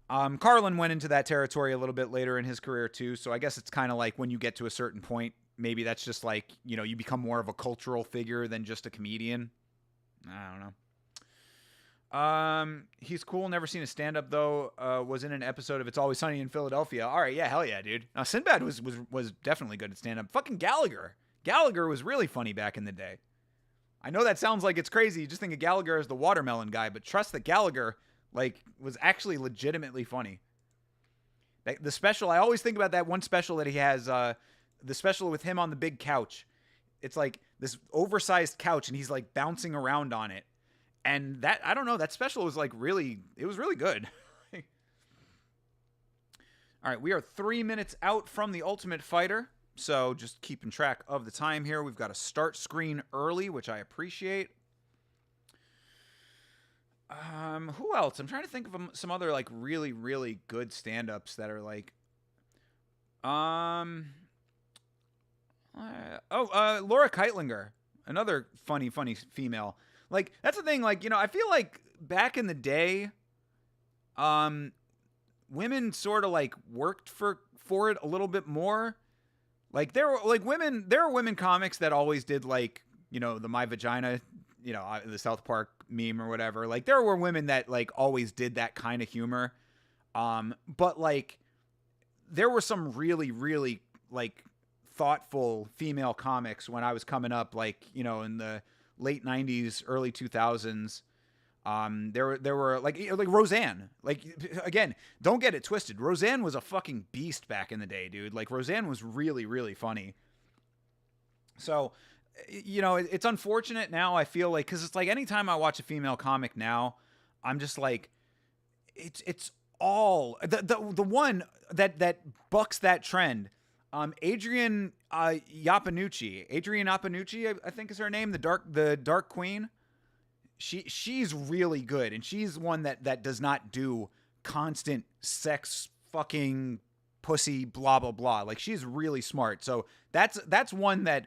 A: Carlin went into that territory a little bit later in his career too, so I guess it's kind of like when you get to a certain point, maybe that's just like, you become more of a cultural figure than just a comedian. I don't know. He's cool. Never seen a stand-up though. Was in an episode of It's Always Sunny in Philadelphia. All right, yeah, hell yeah, dude. Now Sinbad was definitely good at stand-up. Fucking Gallagher was really funny back in the day. I know that sounds like it's crazy. You just think of Gallagher as the watermelon guy, but trust that Gallagher was actually legitimately funny. The special, I always think about that one special that he has. The special with him on the big couch. It's like this oversized couch, and he's like bouncing around on it. And that, I don't know, that special was like it was really good. All right, we are 3 minutes out from the Ultimate Fighter. So just keeping track of the time here. We've got a start screen early, which I appreciate. Who else? I'm trying to think of some other like really, really good stand-ups that are like, Laura Keitlinger, another funny female. Like, that's the thing, like, I feel like back in the day, women sort of like worked for it a little bit more. Like, there were women comics that always did like, the My Vagina, the South Park meme or whatever. Like, there were women that like always did that kind of humor. But like, there were some really, really like thoughtful female comics when I was coming up, like, in the late 90s, early 2000s. There were like Roseanne. Like, again, don't get it twisted. Roseanne was a fucking beast back in the day, dude. Like, Roseanne was really, really funny. So, it's unfortunate now, I feel like, because it's like anytime I watch a female comic now, I'm just like, it's all the one that bucks that trend. Adrienne Appanucci, I think is her name, the Dark Queen. She's really good, and she's one that does not do constant sex fucking pussy, blah blah blah. Like she's really smart. So that's one that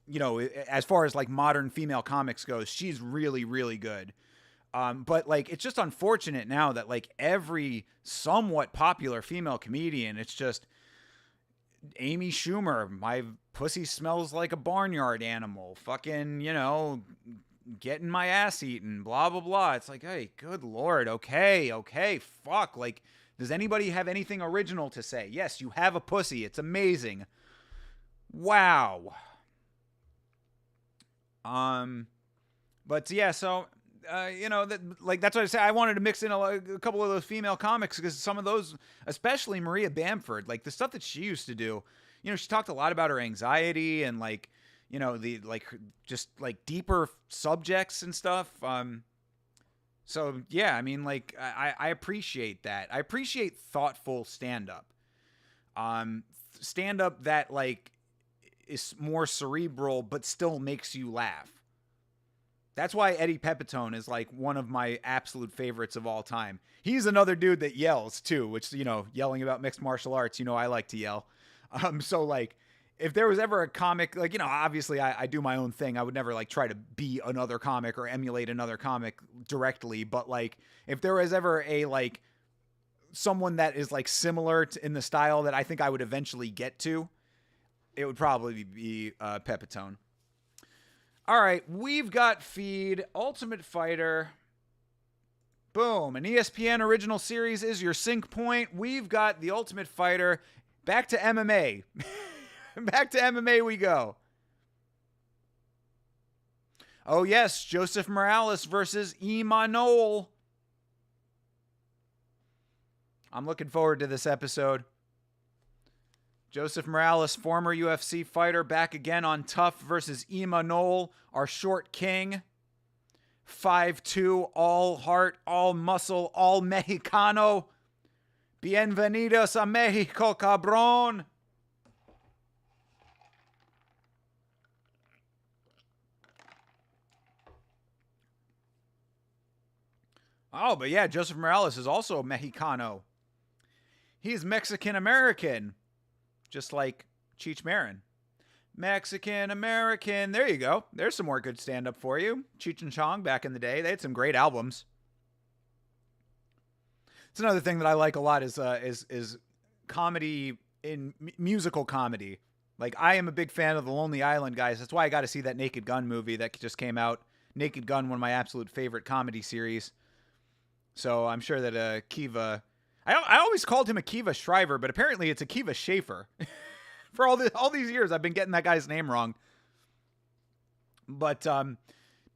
A: you know, as far as like modern female comics goes, she's really really good. But like it's just unfortunate now that like every somewhat popular female comedian, it's just Amy Schumer, my pussy smells like a barnyard animal. Fucking, you know, getting my ass eaten, blah blah blah. It's like, hey, good lord, okay, fuck. Like, does anybody have anything original to say? Yes, you have a pussy. It's amazing. Wow. But yeah, so you know, like that's what I say. I wanted to mix in a couple of those female comics because some of those, especially Maria Bamford, like the stuff that she used to do. You know, she talked a lot about her anxiety and like, you know, the like just like deeper subjects and stuff. So yeah, I mean, like I appreciate that. I appreciate thoughtful stand up. Stand up that like is more cerebral but still makes you laugh. That's why Eddie Pepitone is like one of my absolute favorites of all time. He's another dude that yells too, which, you know, yelling about mixed martial arts, you know, I like to yell. So like if there was ever a comic, like, you know, obviously I do my own thing. I would never like try to be another comic or emulate another comic directly. But like if there was ever a like someone that is like similar in the style that I think I would eventually get to, it would probably be Pepitone. All right, we've got feed, Ultimate Fighter. Boom, an ESPN original series is your sync point. We've got the Ultimate Fighter. Back to MMA. Back to MMA we go. Oh yes, Joseph Morales versus Imanol. I'm looking forward to this episode. Joseph Morales, former UFC fighter, back again on Tough versus Imanol, our short king. 5'2", all heart, all muscle, all Mexicano. Bienvenidos a Mexico, cabrón. Oh, but yeah, Joseph Morales is also Mexicano. He's Mexican-American. Just like Cheech Marin. Mexican-American. There you go. There's some more good stand-up for you. Cheech and Chong back in the day. They had some great albums. It's another thing that I like a lot is comedy in musical comedy. Like, I am a big fan of the Lonely Island guys. That's why I got to see that Naked Gun movie that just came out. Naked Gun, one of my absolute favorite comedy series. So I'm sure that Kiva... I always called him Akiva Shriver, but apparently it's Akiva Schaffer. For all these years, I've been getting that guy's name wrong. But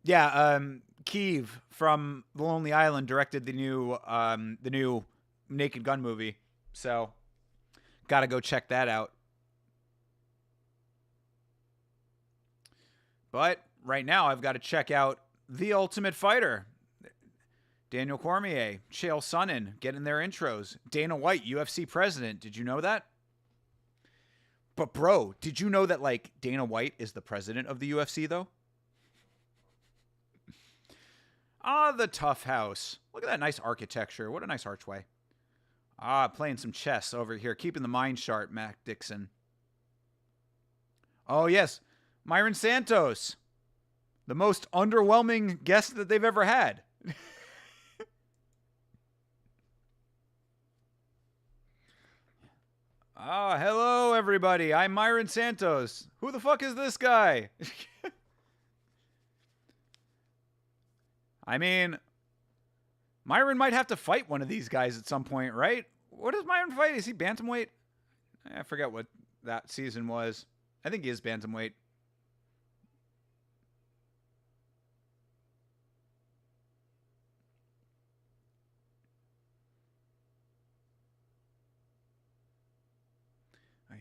A: yeah, Keev from The Lonely Island directed the new Naked Gun movie, so gotta go check that out. But right now, I've got to check out The Ultimate Fighter. Daniel Cormier, Chael Sonnen getting their intros. Dana White, UFC president. Did you know that? But bro, did you know that like Dana White is the president of the UFC though? The Tough House. Look at that nice architecture. What a nice archway. Playing some chess over here. Keeping the mind sharp, Mac Dixon. Oh yes, Myron Santos. The most underwhelming guest that they've ever had. Hello, everybody. I'm Myron Santos. Who the fuck is this guy? I mean, Myron might have to fight one of these guys at some point, right? What does Myron fight? Is he bantamweight? I forget what that season was. I think he is bantamweight.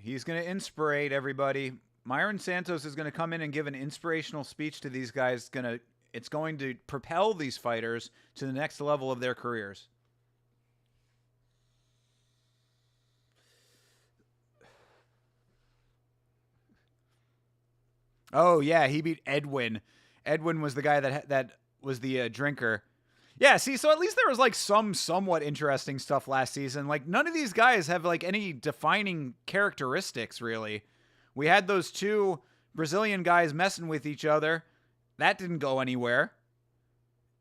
A: He's going to inspirate everybody. Myron Santos is going to come in and give an inspirational speech to these guys. It's going to propel these fighters to the next level of their careers. Oh yeah, he beat Edwin. Edwin was the guy that was the drinker. Yeah, see, so at least there was like some somewhat interesting stuff last season. Like none of these guys have like any defining characteristics really. We had those two Brazilian guys messing with each other. That didn't go anywhere.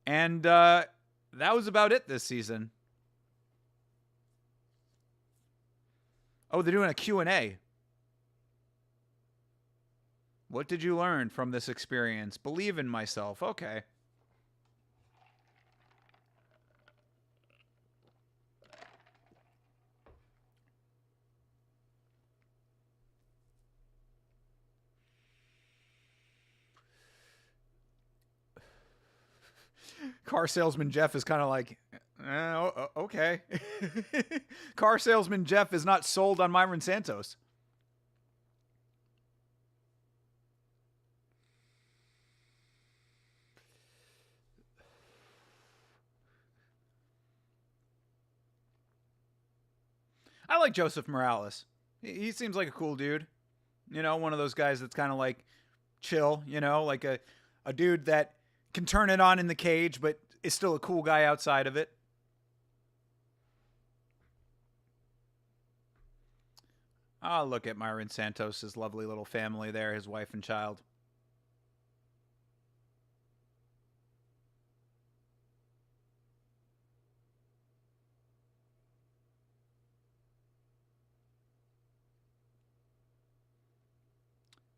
A: And that was about it this season. Oh, they're doing a Q&A. What did you learn from this experience? Believe in myself. Okay. Car salesman Jeff is kind of like, okay. Car salesman Jeff is not sold on Myron Santos. I like Joseph Morales. He seems like a cool dude. You know, one of those guys that's kind of like chill, you know, like a dude that can turn it on in the cage, but is still a cool guy outside of it. Oh, look at Myron Santos' lovely little family there, his wife and child.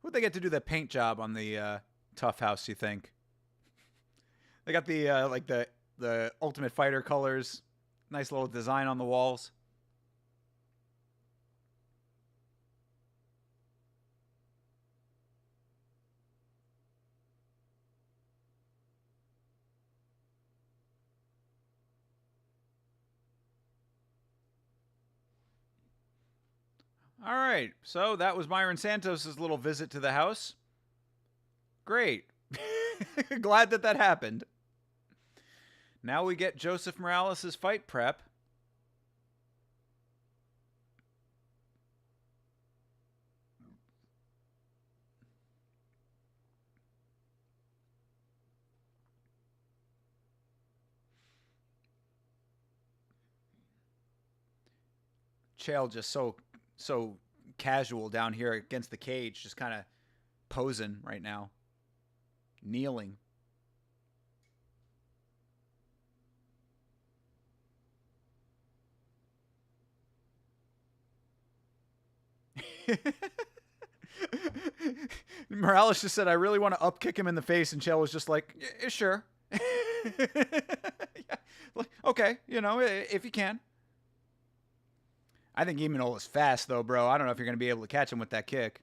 A: Who'd they get to do the paint job on the Tough House, you think? They got the like the Ultimate Fighter colors. Nice little design on the walls. All right, so that was Myron Santos' little visit to the house. Great. Glad that that happened. Now we get Joseph Morales' fight prep. Chael just so casual down here against the cage, just kind of posing right now, kneeling. Morales just said, "I really want to upkick him in the face," and Chael was just like, yeah, "Sure, yeah. Okay, you know, if you can." I think Emanol is fast, though, bro. I don't know if you're going to be able to catch him with that kick.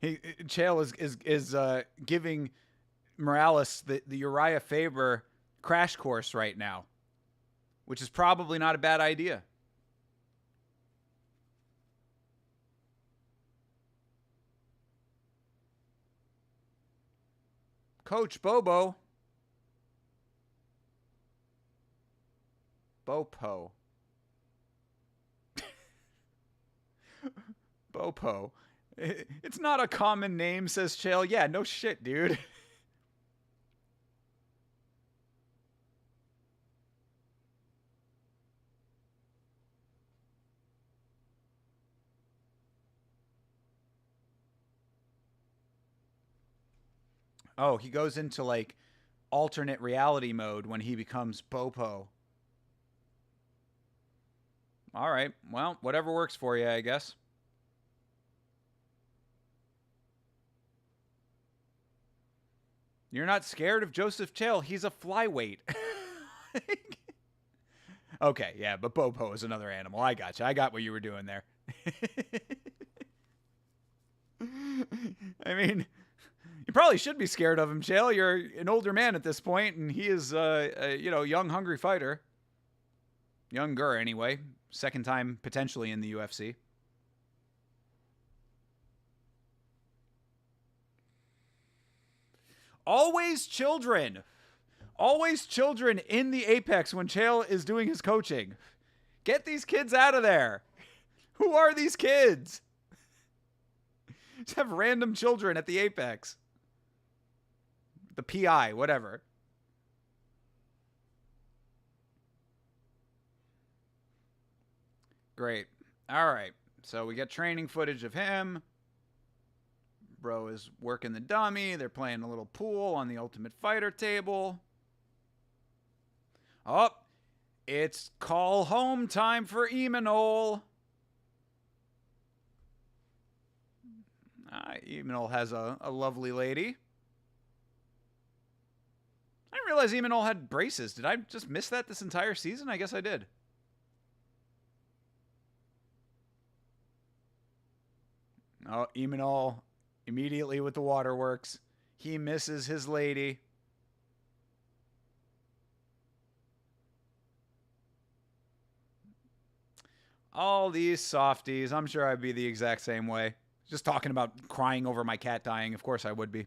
A: Chael is giving Morales the Uriah Faber crash course right now, which is probably not a bad idea. Coach Bobo. Bopo. Bopo. It's not a common name, says Chael. Yeah, no shit, dude. Oh, he goes into like alternate reality mode when he becomes Bopo. All right. Well, whatever works for you, I guess. You're not scared of Joseph Chael. He's a flyweight. Okay, yeah, but Bopo is another animal. I got you. I got what you were doing there. I mean, you probably should be scared of him, Chael. You're an older man at this point, and he is, young, hungry fighter. Younger, anyway. Second time potentially in the UFC. Always children. Always children in the Apex when Chael is doing his coaching. Get these kids out of there. Who are these kids? Just have random children at the Apex. The PI, whatever. Great. All right. So we get training footage of him. Bro is working the dummy. They're playing a little pool on the Ultimate Fighter table. Oh, it's call home time for Emanol. Emanol has a lovely lady. I didn't realize Emanol had braces. Did I just miss that this entire season? I guess I did. Oh, Emanol immediately with the waterworks. He misses his lady. All these softies. I'm sure I'd be the exact same way. Just talking about crying over my cat dying. Of course I would be.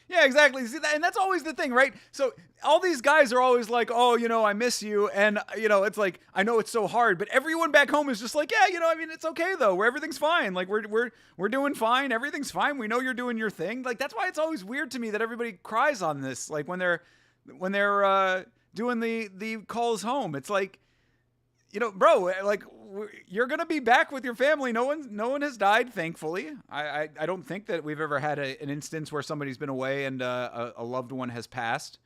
A: Yeah, exactly. See that, and that's always the thing, right? So all these guys are always like, "Oh, I miss you," and it's like, I know it's so hard, but everyone back home is just like, "Yeah, I mean, it's okay though. Where everything's fine. Like we're doing fine. Everything's fine. We know you're doing your thing." Like that's why it's always weird to me that everybody cries on this. Like when they're doing the calls home, it's like, bro, like you're gonna be back with your family. No one has died, thankfully. I don't think that we've ever had an instance where somebody's been away and a loved one has passed.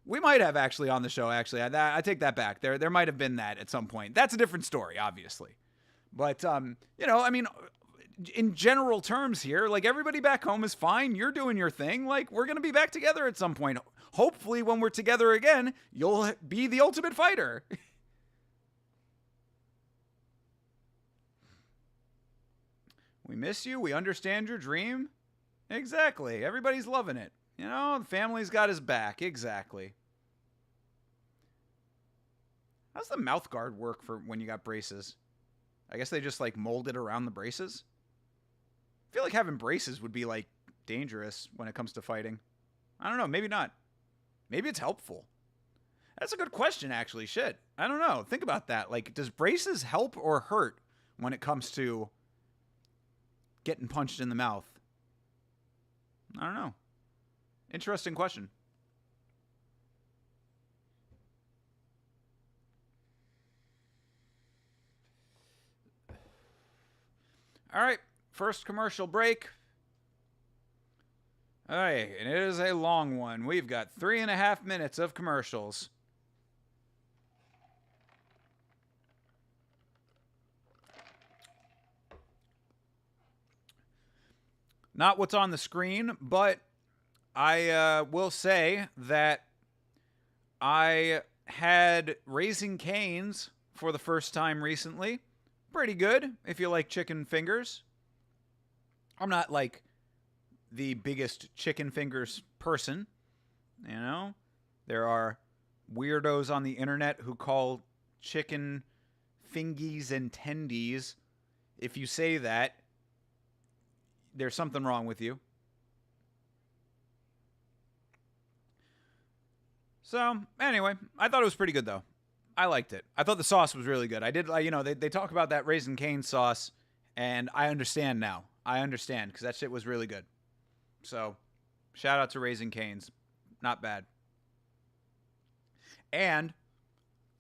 A: We might have actually on the show. Actually, I take that back. There might have been that at some point. That's a different story, obviously. But I mean, in general terms here, like everybody back home is fine. You're doing your thing. Like we're gonna be back together at some point. Hopefully, when we're together again, you'll be the Ultimate Fighter. We miss you. We understand your dream. Exactly. Everybody's loving it. The family's got his back. Exactly. How's the mouth guard work for when you got braces? I guess they just like mold it around the braces. I feel like having braces would be like dangerous when it comes to fighting. I don't know. Maybe not. Maybe it's helpful. That's a good question, actually. Shit. I don't know. Think about that. Like, does braces help or hurt when it comes to getting punched in the mouth? I don't know. Interesting question. All right, first commercial break. All right, and it is a long one. We've got 3.5 minutes of commercials. Not what's on the screen, but I will say that I had Raising Cane's for the first time recently. Pretty good if you like chicken fingers. I'm not like the biggest chicken fingers person. There are weirdos on the internet who call chicken fingies and tendies. If you say that, there's something wrong with you. So, anyway, I thought it was pretty good, though. I liked it. I thought the sauce was really good. I did, they talk about that Raising Cane sauce, and I understand now. I understand, because that shit was really good. So, shout out to Raising Cane's. Not bad. And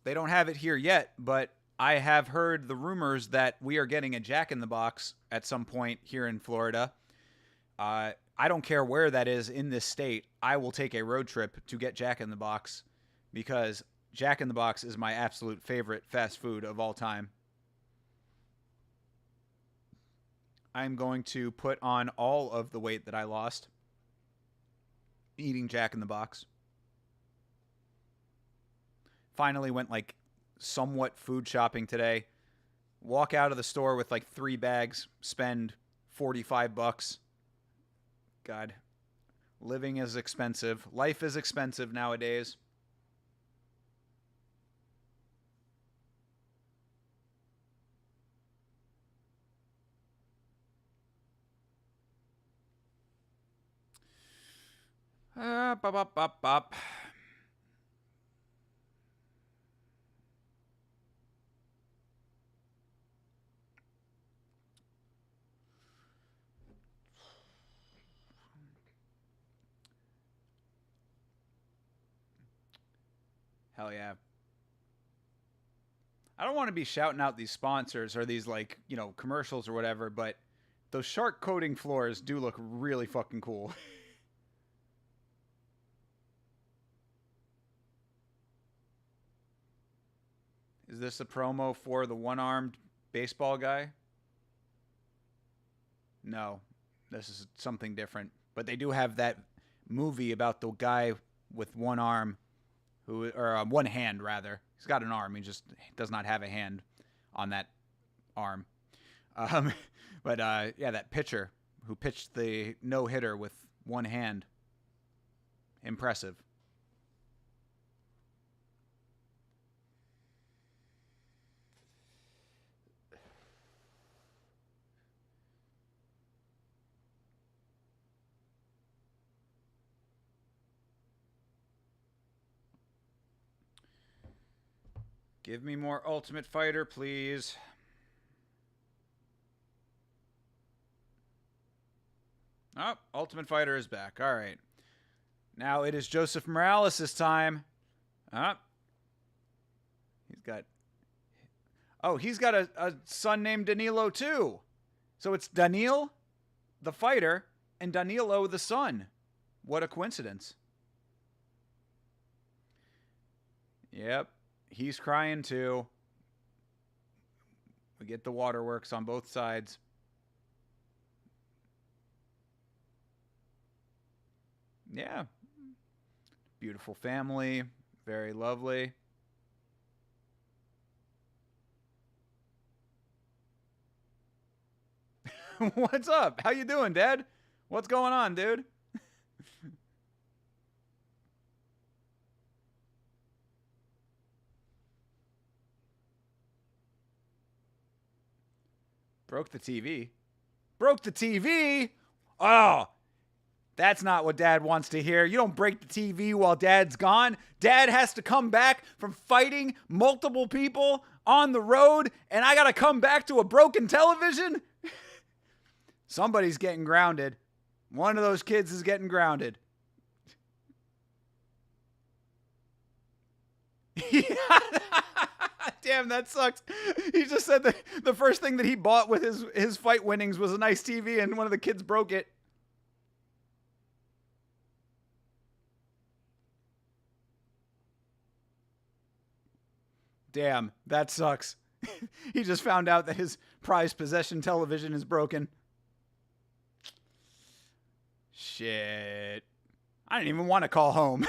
A: they don't have it here yet, but I have heard the rumors that we are getting a Jack in the Box at some point here in Florida. I don't care where that is in this state. I will take a road trip to get Jack in the Box because Jack in the Box is my absolute favorite fast food of all time. I'm going to put on all of the weight that I lost eating Jack in the Box. Finally went like somewhat food shopping today. Walk out of the store with like 3 bags, spend $45. God, living is expensive. Life is expensive nowadays. Bop, bop, bop, bop. Hell yeah. I don't want to be shouting out these sponsors or these, like, commercials or whatever, but those shark coating floors do look really fucking cool. Is this a promo for the one-armed baseball guy? No, this is something different. But they do have that movie about the guy with one arm, or one hand rather. He's got an arm. He just does not have a hand on that arm. Um, but yeah, that pitcher who pitched the no-hitter with one hand. Impressive. Give me more Ultimate Fighter, please. Oh, Ultimate Fighter is back. All right. Now it is Joseph Morales' time. He's got... Oh, he's got a son named Danilo, too. So it's Daniil, the fighter, and Danilo, the son. What a coincidence. Yep. He's crying, too. We get the waterworks on both sides. Yeah. Beautiful family. Very lovely. What's up? How you doing, Dad? What's going on, dude? Broke the TV. Broke the TV? Oh, that's not what Dad wants to hear. You don't break the TV while Dad's gone. Dad has to come back from fighting multiple people on the road, and I got to come back to a broken television? Somebody's getting grounded. One of those kids is getting grounded. Damn, that sucks. He just said that the first thing that he bought with his fight winnings was a nice TV, and one of the kids broke it. Damn, that sucks. He just found out that his prized possession television is broken. Shit. I didn't even want to call home.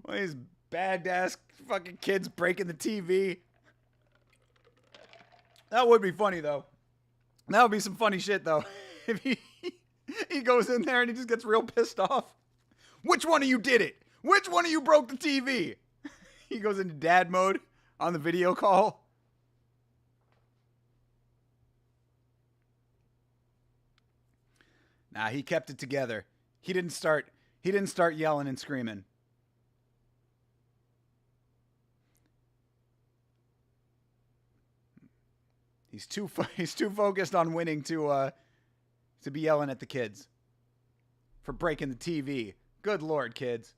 A: One of these badass fucking kids breaking the TV. That would be funny, though. That would be some funny shit, though. If he goes in there and he just gets real pissed off. Which one of you did it? Which one of you broke the TV? He goes into dad mode on the video call. Nah, he kept it together. He didn't start yelling and screaming. He's too focused on winning to be yelling at the kids for breaking the TV. Good Lord, kids.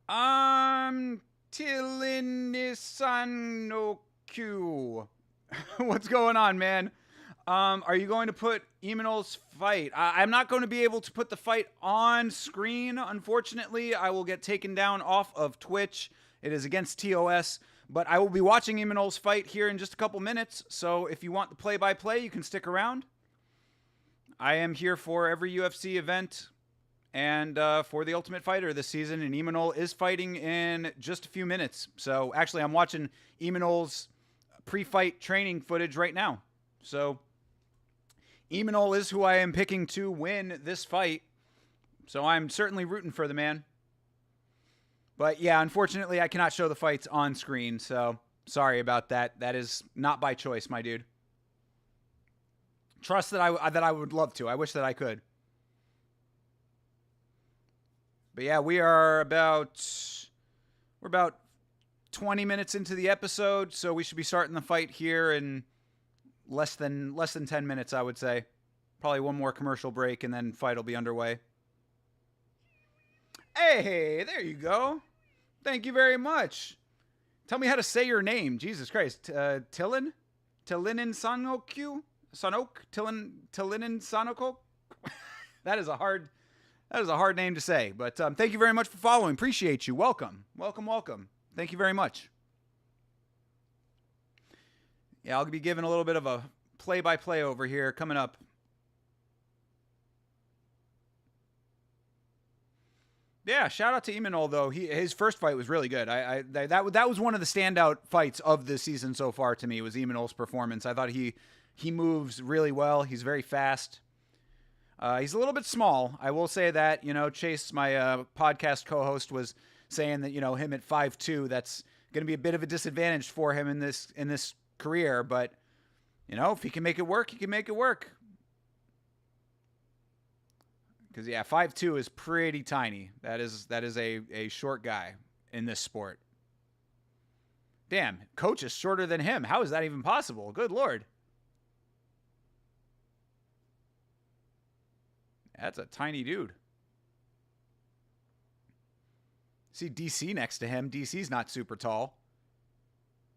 A: Tilinisan no Q. What's going on, man? Are you going to put Eminol's fight? I'm not going to be able to put the fight on screen, unfortunately. I will get taken down off of Twitch. It is against TOS. But I will be watching Eminol's fight here in just a couple minutes. So if you want the play-by-play, you can stick around. I am here for every UFC event and for the Ultimate Fighter this season. And Eminol is fighting in just a few minutes. So actually, I'm watching Eminol's pre-fight training footage right now. So Eminol is who I am picking to win this fight. So I'm certainly rooting for the man. But yeah, unfortunately, I cannot show the fights on screen. So sorry about that. That is not by choice, my dude. Trust that I would love to. I wish that I could. But yeah, we're about 20 minutes into the episode, so we should be starting the fight here in less than 10 minutes, I would say. Probably one more commercial break and then fight will be underway. Hey, there you go. Thank you very much. Tell me how to say your name. Jesus Christ. Tillin Sanokyu? Sanok? Tillinen Sanoko? That is a hard name to say. But thank you very much for following. Appreciate you. Welcome. Thank you very much. Yeah, I'll be giving a little bit of a play-by-play over here coming up. Yeah, shout out to Imanol though. His first fight was really good. That was one of the standout fights of this season so far to me. Was Imanol's performance. I thought he moves really well. He's very fast. He's a little bit small. I will say that. Chase, my podcast co-host, was saying that him at 5'2", that's going to be a bit of a disadvantage for him in this career. But if he can make it work, he can make it work. Because, yeah, 5'2" is pretty tiny. That is a short guy in this sport. Damn, coach is shorter than him. How is that even possible? Good Lord. That's a tiny dude. See DC next to him. DC's not super tall.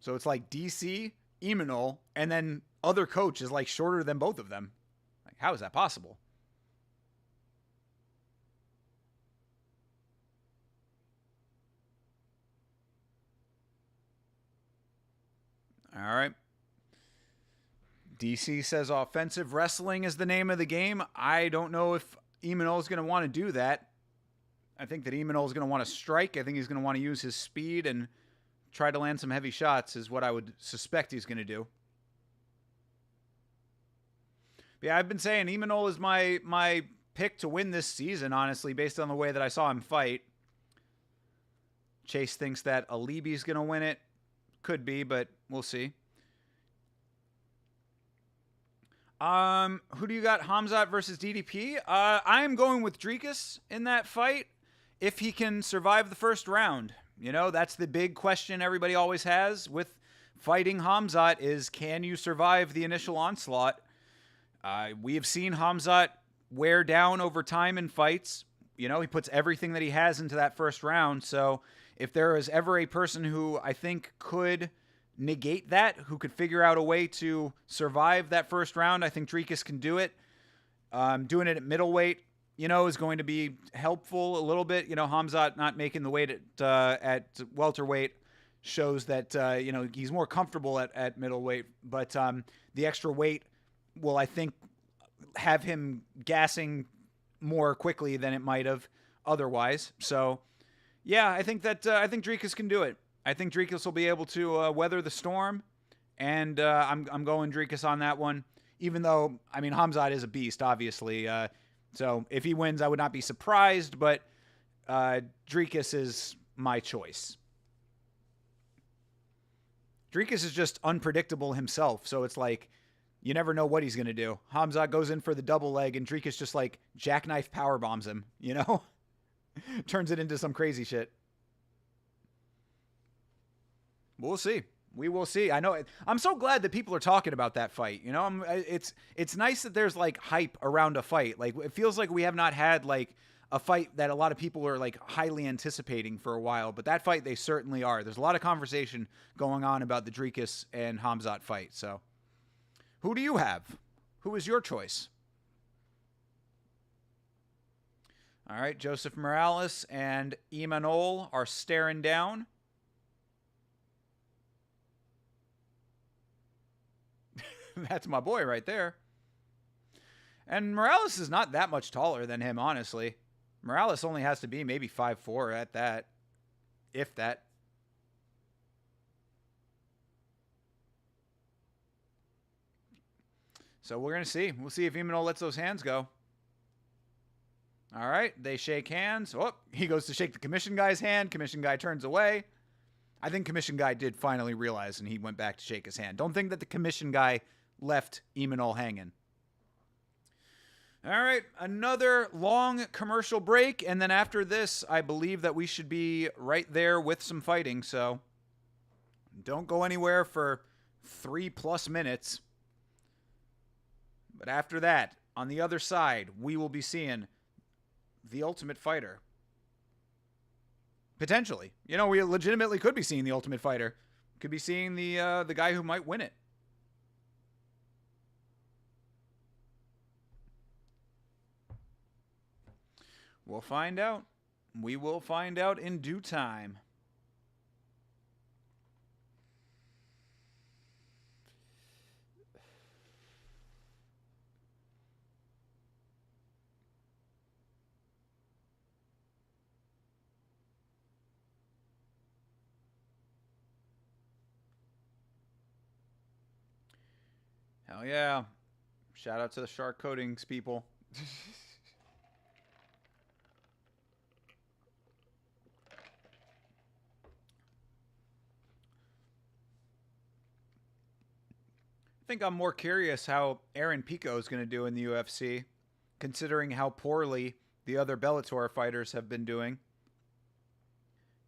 A: So it's like DC, Imanol, and then other coach is like shorter than both of them. Like, how is that possible? All right. DC says offensive wrestling is the name of the game. I don't know if Imanol is going to want to do that. I think that Imanol is going to want to strike. I think he's going to want to use his speed and try to land some heavy shots is what I would suspect he's going to do. But yeah, I've been saying Imanol is my pick to win this season, honestly, based on the way that I saw him fight. Chase thinks that Alibi's going to win it. Could be, but we'll see. Who do you got? Hamzat versus DDP? I am going with Drikas in that fight if he can survive the first round. That's the big question everybody always has with fighting Hamzat is, can you survive the initial onslaught? We have seen Hamzat wear down over time in fights. He puts everything that he has into that first round. So if there is ever a person who I think could negate that, who could figure out a way to survive that first round, I think Drikas can do it. Doing it at middleweight, is going to be helpful a little bit. Hamzat not making the weight at welterweight shows that, he's more comfortable at middleweight. But the extra weight will, I think, have him gassing more quickly than it might have otherwise. So, yeah, I think Drikas can do it. I think Drikas will be able to weather the storm, and I'm going Drikas on that one. Even though, Hamzat is a beast, obviously. So if he wins, I would not be surprised, but Drikas is my choice. Drikas is just unpredictable himself, so it's like you never know what he's going to do. Hamzat goes in for the double leg, and Drikas just like jackknife power bombs him, Turns it into some crazy shit. We'll see. We will see. I know. I'm so glad that people are talking about that fight. It's nice that there's like hype around a fight. Like it feels like we have not had like a fight that a lot of people are like highly anticipating for a while. But that fight, they certainly are. There's a lot of conversation going on about the Drikas and Hamzat fight. So, who do you have? Who is your choice? All right, Joseph Morales and Imanol are staring down. That's my boy right there. And Morales is not that much taller than him, honestly. Morales only has to be maybe 5'4" at that, if that. So we're going to see. We'll see if Imanol lets those hands go. All right, they shake hands. Oh, he goes to shake the commission guy's hand. Commission guy turns away. I think commission guy did finally realize, and he went back to shake his hand. Don't think that the commission guy left Imanol hanging. All right, another long commercial break, and then after this, I believe that we should be right there with some fighting, so don't go anywhere for 3+ minutes. But after that, on the other side, we will be seeing the Ultimate Fighter. Potentially. You know, we legitimately could be seeing the Ultimate Fighter. Could be seeing the guy who might win it. We'll find out. We will find out in due time. Hell yeah. Shout out to the shark coatings people. I think I'm more curious how Aaron Pico is going to do in the UFC, considering how poorly the other Bellator fighters have been doing.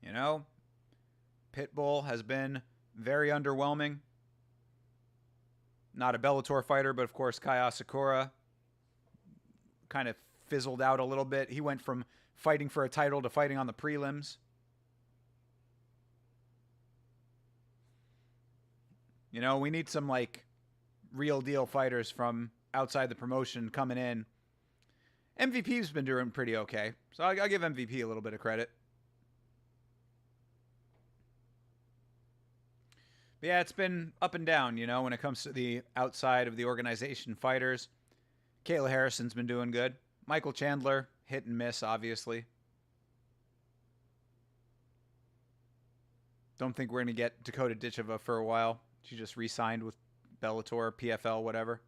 A: You know, Pitbull has been very underwhelming. Not a Bellator fighter, but of course Kai Asakura kind of fizzled out a little bit. He went from fighting for a title to fighting on the prelims. You know, we need some like real deal fighters from outside the promotion coming in. MVP's been doing pretty okay, so I'll give MVP a little bit of credit. But yeah, it's been up and down, you know, when it comes to the outside of the organization fighters. Kayla Harrison's been doing good. Michael Chandler, hit and miss, obviously. Don't think we're going to get Dakota Ditcheva for a while. She just re-signed with Bellator, PFL, whatever.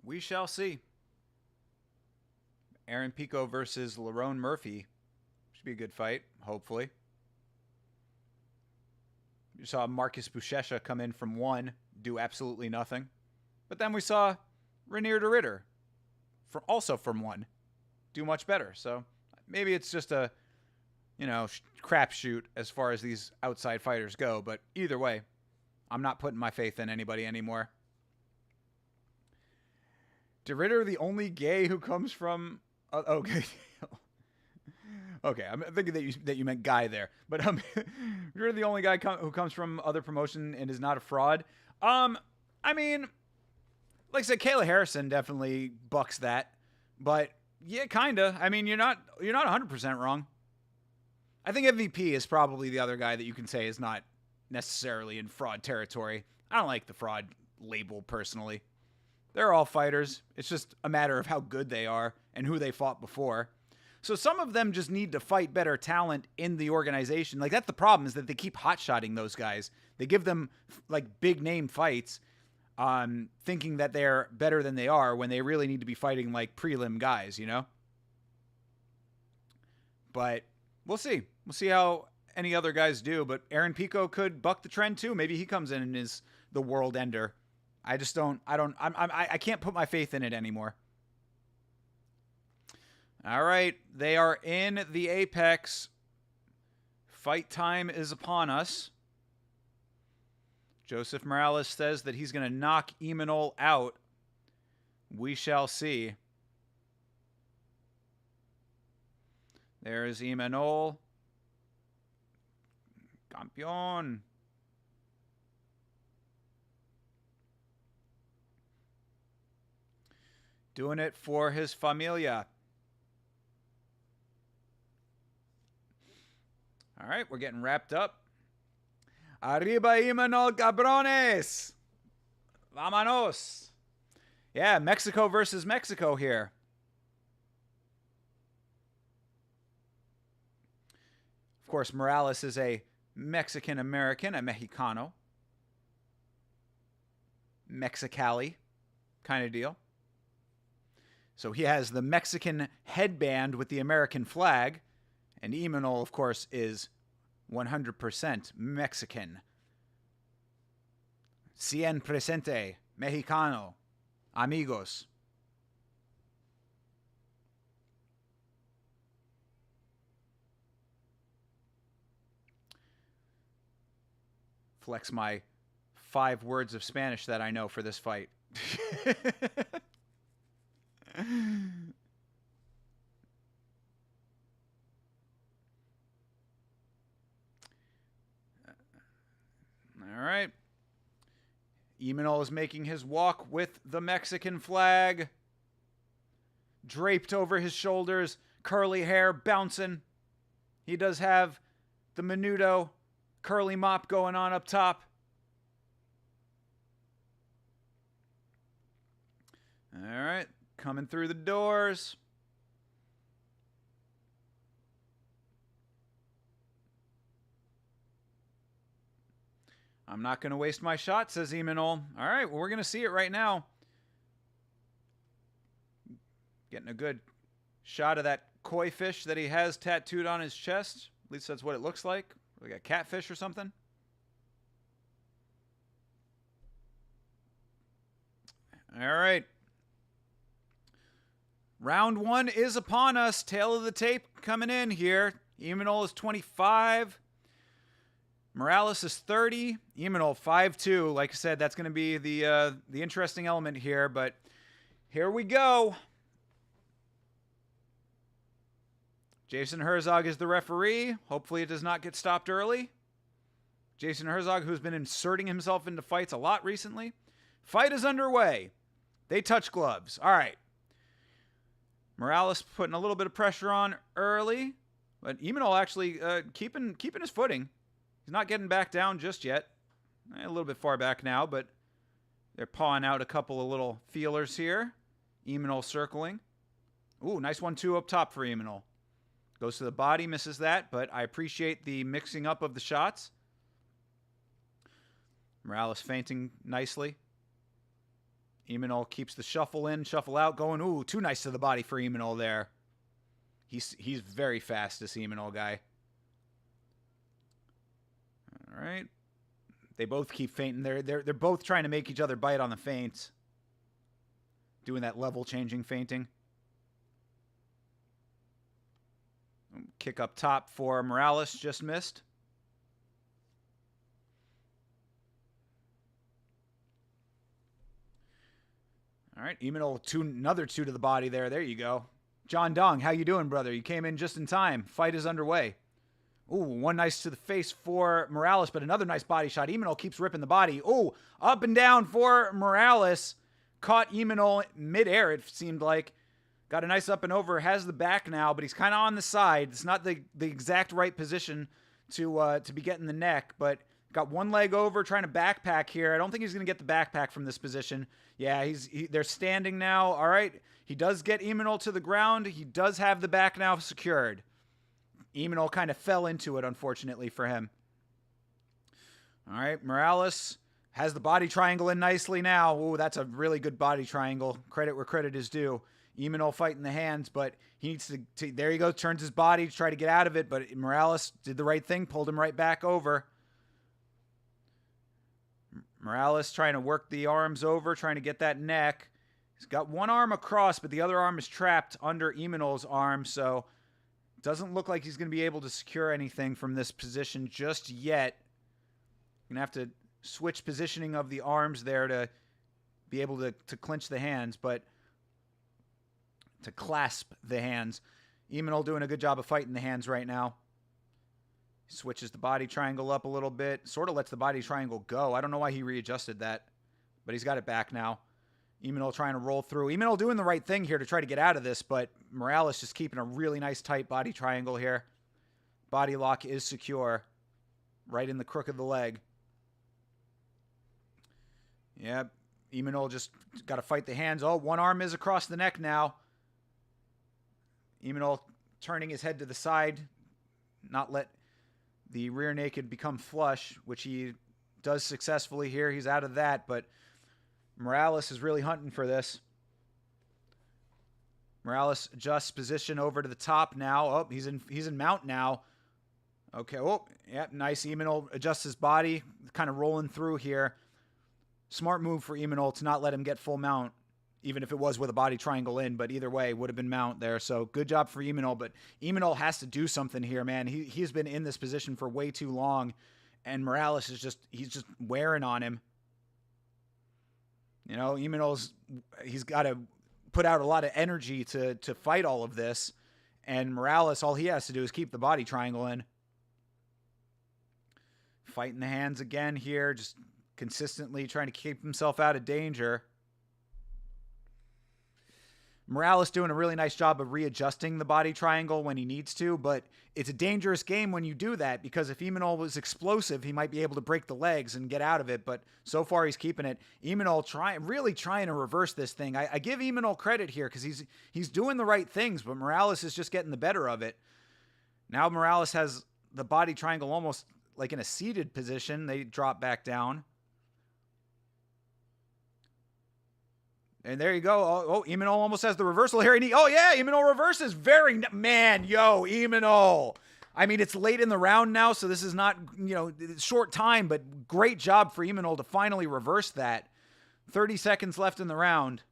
A: We shall see. Aaron Pico versus Lerone Murphy. Should be a good fight, hopefully. You saw Marcus Buchecha come in from 1, do absolutely nothing. But then we saw Rainier de Ritter, also from 1, do much better. So maybe it's just a, you know, crapshoot as far as these outside fighters go. But either way, I'm not putting my faith in anybody anymore. De Ritter, the only gay who comes from... okay. Okay, I'm thinking that you meant guy there. But you're the only guy who comes from other promotion and is not a fraud. I mean, like I said, Kayla Harrison definitely bucks that. But yeah, kinda. I mean, you're not 100% wrong. I think MVP is probably the other guy that you can say is not necessarily in fraud territory. I don't like the fraud label personally. They're all fighters. It's just a matter of how good they are and who they fought before. So some of them just need to fight better talent in the organization. Like, that's the problem, is that they keep hot-shotting those guys. They give them, like, big-name fights, thinking that they're better than they are when they really need to be fighting, like, prelim guys, you know? But we'll see. We'll see how any other guys do. But Aaron Pico could buck the trend, too. Maybe he comes in and is the world ender. I just I can't put my faith in it anymore. All right, they are in the Apex. Fight time is upon us. Joseph Morales says that he's going to knock Imanol out. We shall see. There's Imanol. Campeón. Doing it for his familia. All right, we're getting wrapped up. Arriba, Imanol, cabrones. Vámonos. Yeah, Mexico versus Mexico here. Of course, Morales is a Mexican-American, a Mexicano. Mexicali kind of deal. So he has the Mexican headband with the American flag. And Imanol, of course, is 100% Mexican. Cien presente, Mexicano, amigos. Flex my 5 words of Spanish that I know for this fight. All right. Imanol is making his walk with the Mexican flag. Draped over his shoulders, curly hair bouncing. He does have the menudo curly mop going on up top. All right, coming through the doors. I'm not going to waste my shot, says Imanol. All right, well, we're going to see it right now. Getting a good shot of that koi fish that he has tattooed on his chest. At least that's what it looks like. Like a catfish or something. All right. Round 1 is upon us. Tail of the tape coming in here. Imanol is 25. Morales is 30. Imanol 5'2". Like I said, that's going to be the interesting element here. But here we go. Jason Herzog is the referee. Hopefully it does not get stopped early. Jason Herzog, who's been inserting himself into fights a lot recently. Fight is underway. They touch gloves. All right. Morales putting a little bit of pressure on early. But Imanol actually keeping his footing. He's not getting back down just yet. A little bit far back now, but they're pawing out a couple of little feelers here. Imanol circling. Ooh, nice 1-2 up top for Imanol. Goes to the body, misses that, but I appreciate the mixing up of the shots. Morales feinting nicely. Imanol keeps the shuffle in, shuffle out, going, ooh, too nice to the body for Imanol there. He's very fast, this Imanol guy. All right. They both keep feinting. They're both trying to make each other bite on the feints. Doing that level changing feinting. Kick up top for Morales, just missed. All right, Imanol, another 2 to the body there. There you go. John Dong, how you doing, brother? You came in just in time. Fight is underway. Ooh, one nice to the face for Morales, but another nice body shot. Imanol keeps ripping the body. Ooh, up and down for Morales. Caught Imanol midair, it seemed like. Got a nice up and over. Has the back now, but he's kind of on the side. It's not the exact right position to be getting the neck, but got one leg over, trying to backpack here. I don't think he's going to get the backpack from this position. Yeah, they're standing now. All right, he does get Imanol to the ground. He does have the back now secured. Imanol kind of fell into it, unfortunately for him. All right, Morales has the body triangle in nicely now. Ooh, that's a really good body triangle. Credit where credit is due. Imanol fighting the hands, but he needs to there you go, turns his body to try to get out of it, but Morales did the right thing, pulled him right back over. Morales trying to work the arms over, trying to get that neck. He's got one arm across, but the other arm is trapped under Imanol's arm, so doesn't look like he's going to be able to secure anything from this position just yet. Going to have to switch positioning of the arms there to be able to clinch the hands, but to clasp the hands. Imanol doing a good job of fighting the hands right now. Switches the body triangle up a little bit. Sort of lets the body triangle go. I don't know why he readjusted that, but he's got it back now. Imanol trying to roll through. Imanol doing the right thing here to try to get out of this, but Morales just keeping a really nice tight body triangle here. Body lock is secure. Right in the crook of the leg. Yep. Imanol just got to fight the hands. Oh, one arm is across the neck now. Imanol turning his head to the side. Not let the rear naked become flush, which he does successfully here. He's out of that, but Morales is really hunting for this. Morales adjusts position over to the top now. Oh, he's in mount now. Okay. Oh, yeah. Nice. Eamon adjusts his body, kind of rolling through here. Smart move for Eamon to not let him get full mount, even if it was with a body triangle in. But either way, would have been mount there. So good job for Eamon. But Eamon has to do something here, man. He's been in this position for way too long, and Morales is he's just wearing on him. You know, he's got to put out a lot of energy to fight all of this. And Morales, all he has to do is keep the body triangle in. Fighting the hands again here, just consistently trying to keep himself out of danger. Morales doing a really nice job of readjusting the body triangle when he needs to, but it's a dangerous game when you do that, because if Eamon was explosive, he might be able to break the legs and get out of it, but so far he's keeping it. Eamon really trying to reverse this thing. I give Eamon credit here because he's doing the right things, but Morales is just getting the better of it. Now Morales has the body triangle almost like in a seated position. They drop back down. And there you go. Oh, Eamon almost has the reversal here. Oh, yeah, Eamon reverses. Eamon. I mean, it's late in the round now, so this is not, short time, but great job for Eamon to finally reverse that. 30 seconds left in the round.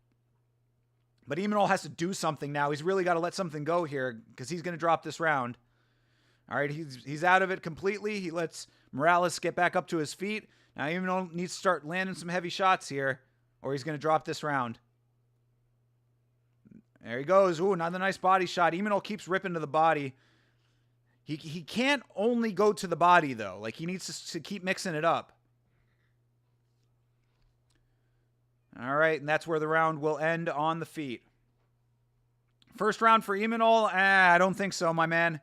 A: But Eamon has to do something now. He's really got to let something go here because he's going to drop this round. All right, he's out of it completely. He lets Morales get back up to his feet. Now Eamon needs to start landing some heavy shots here, or he's going to drop this round. There he goes. Ooh, another nice body shot. Eamon keeps ripping to the body. He can't only go to the body, though. Like, he needs to keep mixing it up. All right, and that's where the round will end, on the feet. First round for Eamon, I don't think so, my man.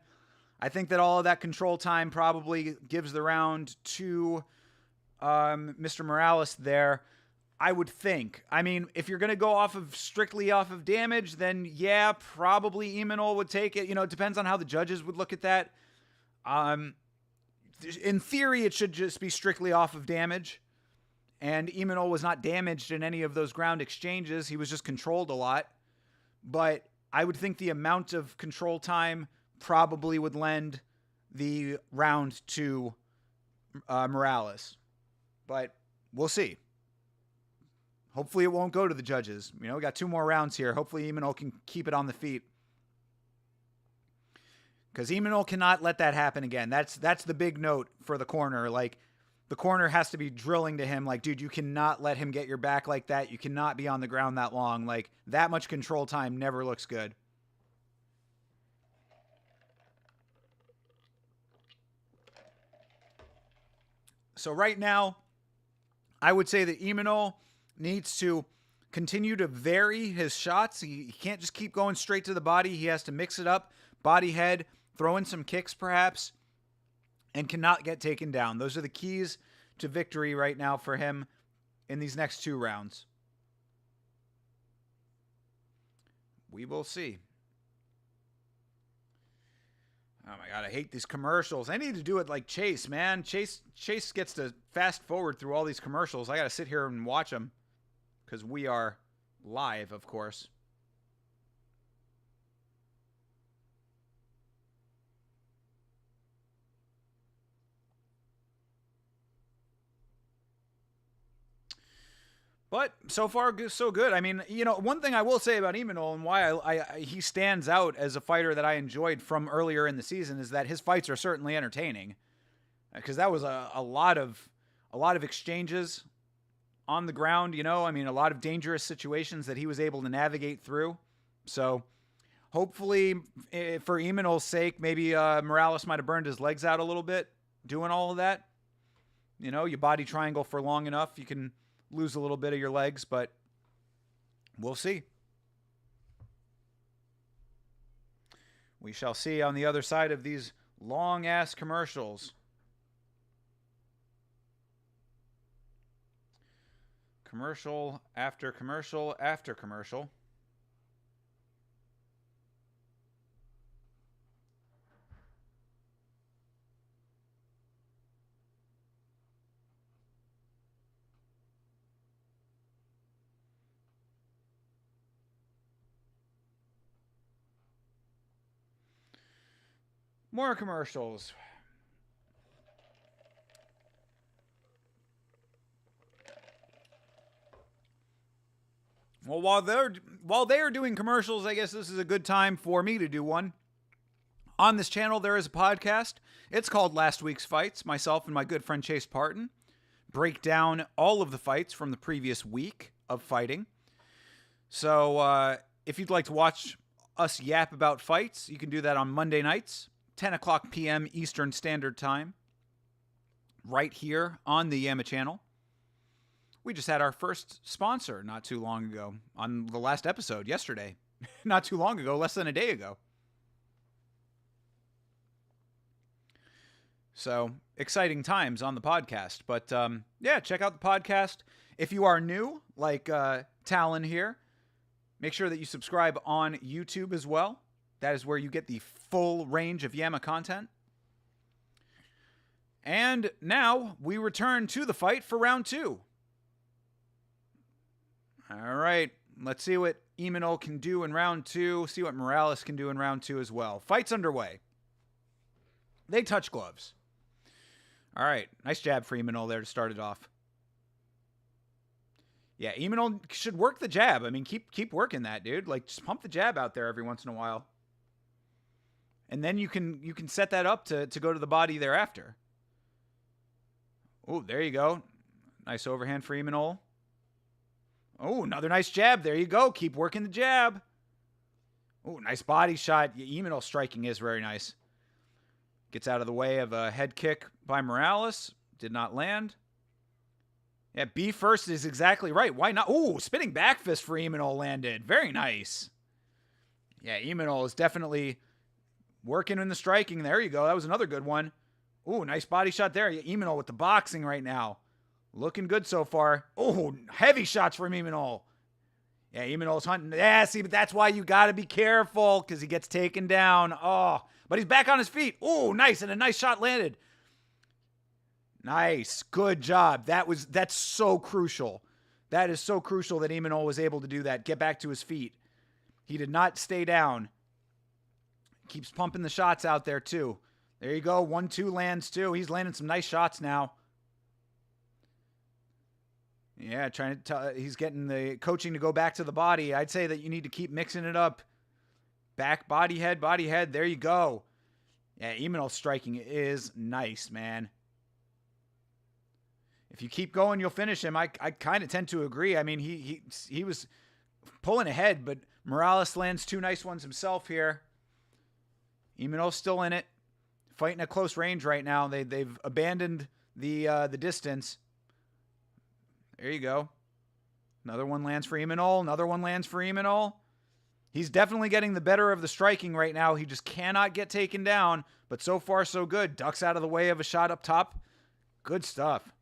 A: I think that all of that control time probably gives the round to Mr. Morales there. I would think. I mean, if you're going to go strictly off of damage, then yeah, probably Eamon would take it. It depends on how the judges would look at that. In theory, it should just be strictly off of damage. And Eamon was not damaged in any of those ground exchanges. He was just controlled a lot. But I would think the amount of control time probably would lend the round to Morales. But we'll see. Hopefully it won't go to the judges. We got 2 more rounds here. Hopefully Eamon can keep it on the feet. Because Eamon cannot let that happen again. That's the big note for the corner. Like, the corner has to be drilling to him, like, dude, you cannot let him get your back like that. You cannot be on the ground that long. Like, that much control time never looks good. So right now, I would say that Eamon needs to continue to vary his shots. He can't just keep going straight to the body. He has to mix it up, body, head, throw in some kicks perhaps, and cannot get taken down. Those are the keys to victory right now for him in these next 2 rounds. We will see. Oh my God, I hate these commercials. I need to do it like Chase, man. Chase gets to fast forward through all these commercials. I got to sit here and watch them because we are live, of course. But so far, so good. I mean, one thing I will say about Eamon and why he stands out as a fighter that I enjoyed from earlier in the season is that his fights are certainly entertaining. Because that was a lot of exchanges on the ground. I mean, a lot of dangerous situations that he was able to navigate through. So hopefully, for Eamon's sake, maybe Morales might have burned his legs out a little bit doing all of that. You body triangle for long enough, you can lose a little bit of your legs, but we'll see. We shall see on the other side of these long-ass commercials. Commercial after commercial after commercial. More commercials. Well, while they are doing commercials, I guess this is a good time for me to do one. On this channel, there is a podcast. It's called Last Week's Fights. Myself and my good friend Chase Parton break down all of the fights from the previous week of fighting. So if you'd like to watch us yap about fights, you can do that on Monday nights, 10 o'clock p.m. Eastern Standard Time, right here on the Yama channel. We just had our first sponsor not too long ago on the last episode yesterday. Not too long ago, less than a day ago. So, exciting times on the podcast. But, yeah, check out the podcast. If you are new, like Talon here, make sure that you subscribe on YouTube as well. That is where you get the full range of Yama content. And now, we return to the fight for round 2. All right, let's see what Imanol can do in round 2. See what Morales can do in round 2 as well. Fight's underway. They touch gloves. All right, nice jab for Imanol there to start it off. Yeah, Imanol should work the jab. I mean, keep working that, dude. Like, just pump the jab out there every once in a while. And then you can set that up to go to the body thereafter. Oh, there you go. Nice overhand for Imanol. Oh, another nice jab. There you go. Keep working the jab. Oh, nice body shot. Imanol's striking is very nice. Gets out of the way of a head kick by Morales. Did not land. Yeah, B first is exactly right. Why not? Oh, spinning back fist for Imanol landed. Very nice. Yeah, Imanol is definitely working in the striking. There you go. That was another good one. Oh, nice body shot there. Yeah, Imanol with the boxing right now. Looking good so far. Oh, heavy shots from Imanol. Yeah, Imanol's hunting. Yeah, see, but that's why you got to be careful because he gets taken down. Oh, but he's back on his feet. Oh, nice. And a nice shot landed. Nice. Good job. That's so crucial. That is so crucial that Imanol was able to do that. Get back to his feet. He did not stay down. Keeps pumping the shots out there, too. There you go. 1-2 lands, too. He's landing some nice shots now. Yeah, he's getting the coaching to go back to the body. I'd say that you need to keep mixing it up. Back, body, head. There you go. Yeah, Imanol's striking is nice, man. If you keep going, you'll finish him. I kind of tend to agree. I mean, he was pulling ahead, but Morales lands 2 nice ones himself here. Imanol's still in it. Fighting at close range right now. They've abandoned the distance. There you go. Another one lands for Imanol. Another one lands for Imanol. He's definitely getting the better of the striking right now. He just cannot get taken down. But so far, so good. Ducks out of the way of a shot up top. Good stuff.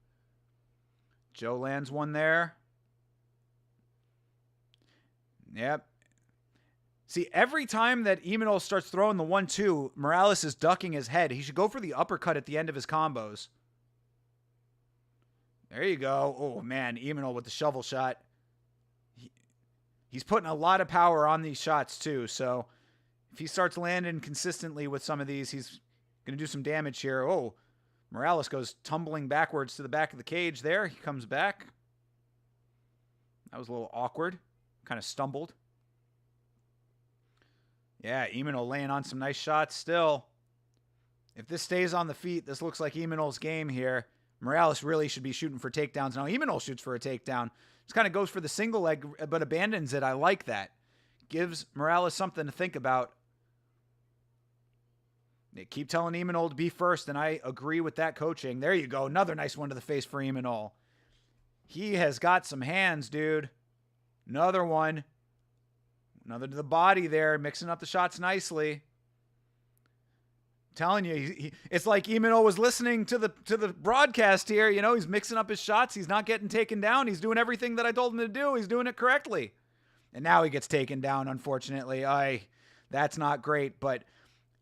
A: Joe lands one there. Yep. See, every time that Imanol starts throwing the 1-2, Morales is ducking his head. He should go for the uppercut at the end of his combos. There you go. Oh, man. Imanol with the shovel shot. He's putting a lot of power on these shots, too. So, if he starts landing consistently with some of these, he's going to do some damage here. Oh, Morales goes tumbling backwards to the back of the cage there. He comes back. That was a little awkward. Kind of stumbled. Yeah, Imanol laying on some nice shots still. If this stays on the feet, this looks like Imanol's game here. Morales really should be shooting for takedowns. Now, Imanol shoots for a takedown. Just kind of goes for the single leg, but abandons it. I like that. Gives Morales something to think about. They keep telling Imanol to be first, and I agree with that coaching. There you go. Another nice one to the face for Imanol. He has got some hands, dude. Another one. Another to the body there, mixing up the shots nicely. Telling you, it's like Imanol was listening to the broadcast here. You know, he's mixing up his shots. He's not getting taken down. He's doing everything that I told him to do. He's doing it correctly. And now he gets taken down, unfortunately. That's not great. But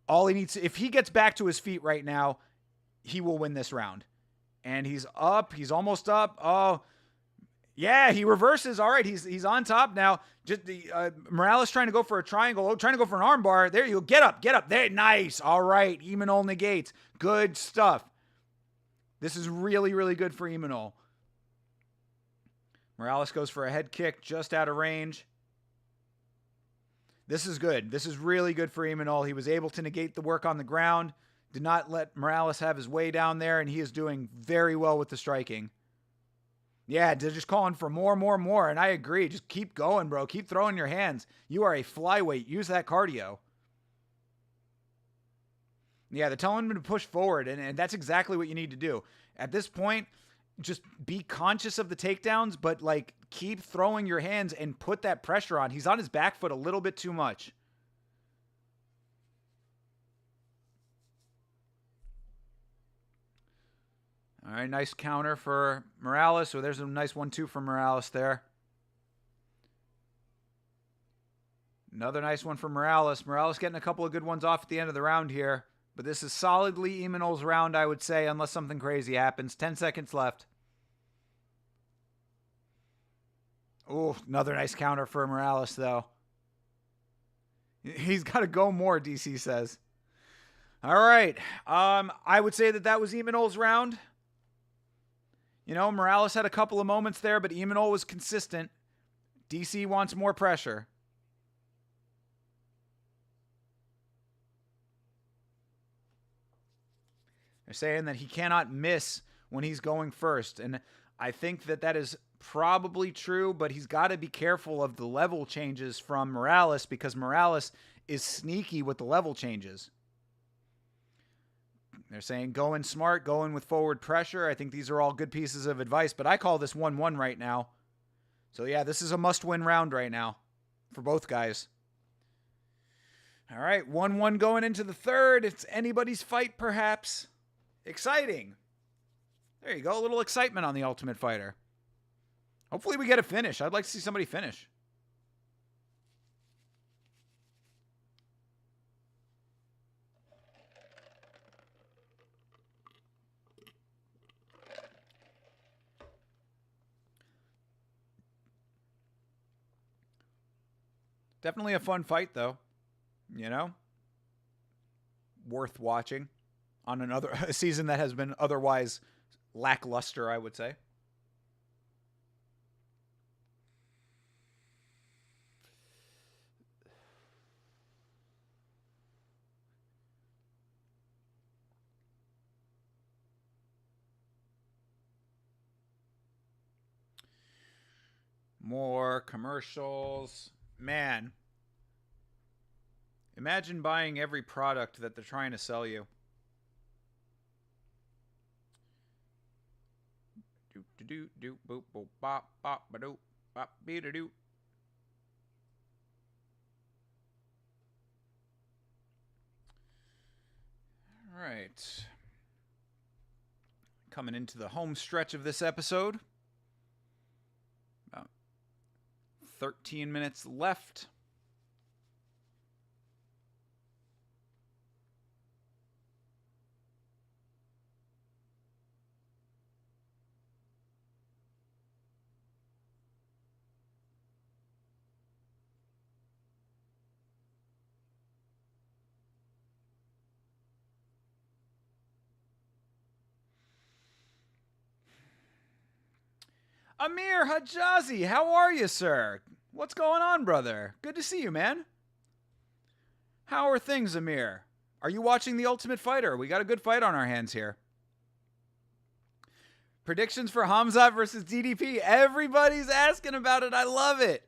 A: all he needs, if he gets back to his feet right now, he will win this round. And he's up. He's almost up. Oh, yeah, he reverses. All right, he's on top now. Just Morales trying to go for a triangle. Oh, trying to go for an armbar. There you go. Get up. There, nice. All right, Imanol negates. Good stuff. This is really, really good for Imanol. Morales goes for a head kick just out of range. This is good. This is really good for Imanol. He was able to negate the work on the ground, did not let Morales have his way down there, and he is doing very well with the striking. Yeah, they're just calling for more, and I agree. Just keep going, bro. Keep throwing your hands. You are a flyweight. Use that cardio. Yeah, they're telling him to push forward, and that's exactly what you need to do. At this point, just be conscious of the takedowns, but, like, keep throwing your hands and put that pressure on. He's on his back foot a little bit too much. All right, nice counter for Morales. So there's a nice 1-2 from Morales there. Another nice one for Morales. Morales getting a couple of good ones off at the end of the round here. But this is solidly Imanol's round, I would say, unless something crazy happens. 10 seconds left. Oh, another nice counter for Morales, though. He's got to go more, DC says. All right. I would say that was Imanol's round. You know, Morales had a couple of moments there, but Imanol was consistent. DC wants more pressure. They're saying that he cannot miss when he's going first. And I think that is probably true, but he's got to be careful of the level changes from Morales because Morales is sneaky with the level changes. They're saying go in smart, go in with forward pressure. I think these are all good pieces of advice, but I call this 1-1 right now. So yeah, this is a must-win round right now for both guys. All right, 1-1 going into the third. It's anybody's fight, perhaps. Exciting. There you go, a little excitement on The Ultimate Fighter. Hopefully we get a finish. I'd like to see somebody finish. Definitely a fun fight, though. You know? Worth watching on a season that has been otherwise lackluster, I would say. More commercials. Man, imagine buying every product that they're trying to sell you. Do do do do boop boop bop bop ba doop bop be da doo. All right. Coming into the home stretch of this episode. 13 minutes left. Amir Hajazi, how are you, sir? What's going on, brother? Good to see you, man. How are things, Amir? Are you watching The Ultimate Fighter? We got a good fight on our hands here. Predictions for Khamzat versus DDP. Everybody's asking about it. I love it.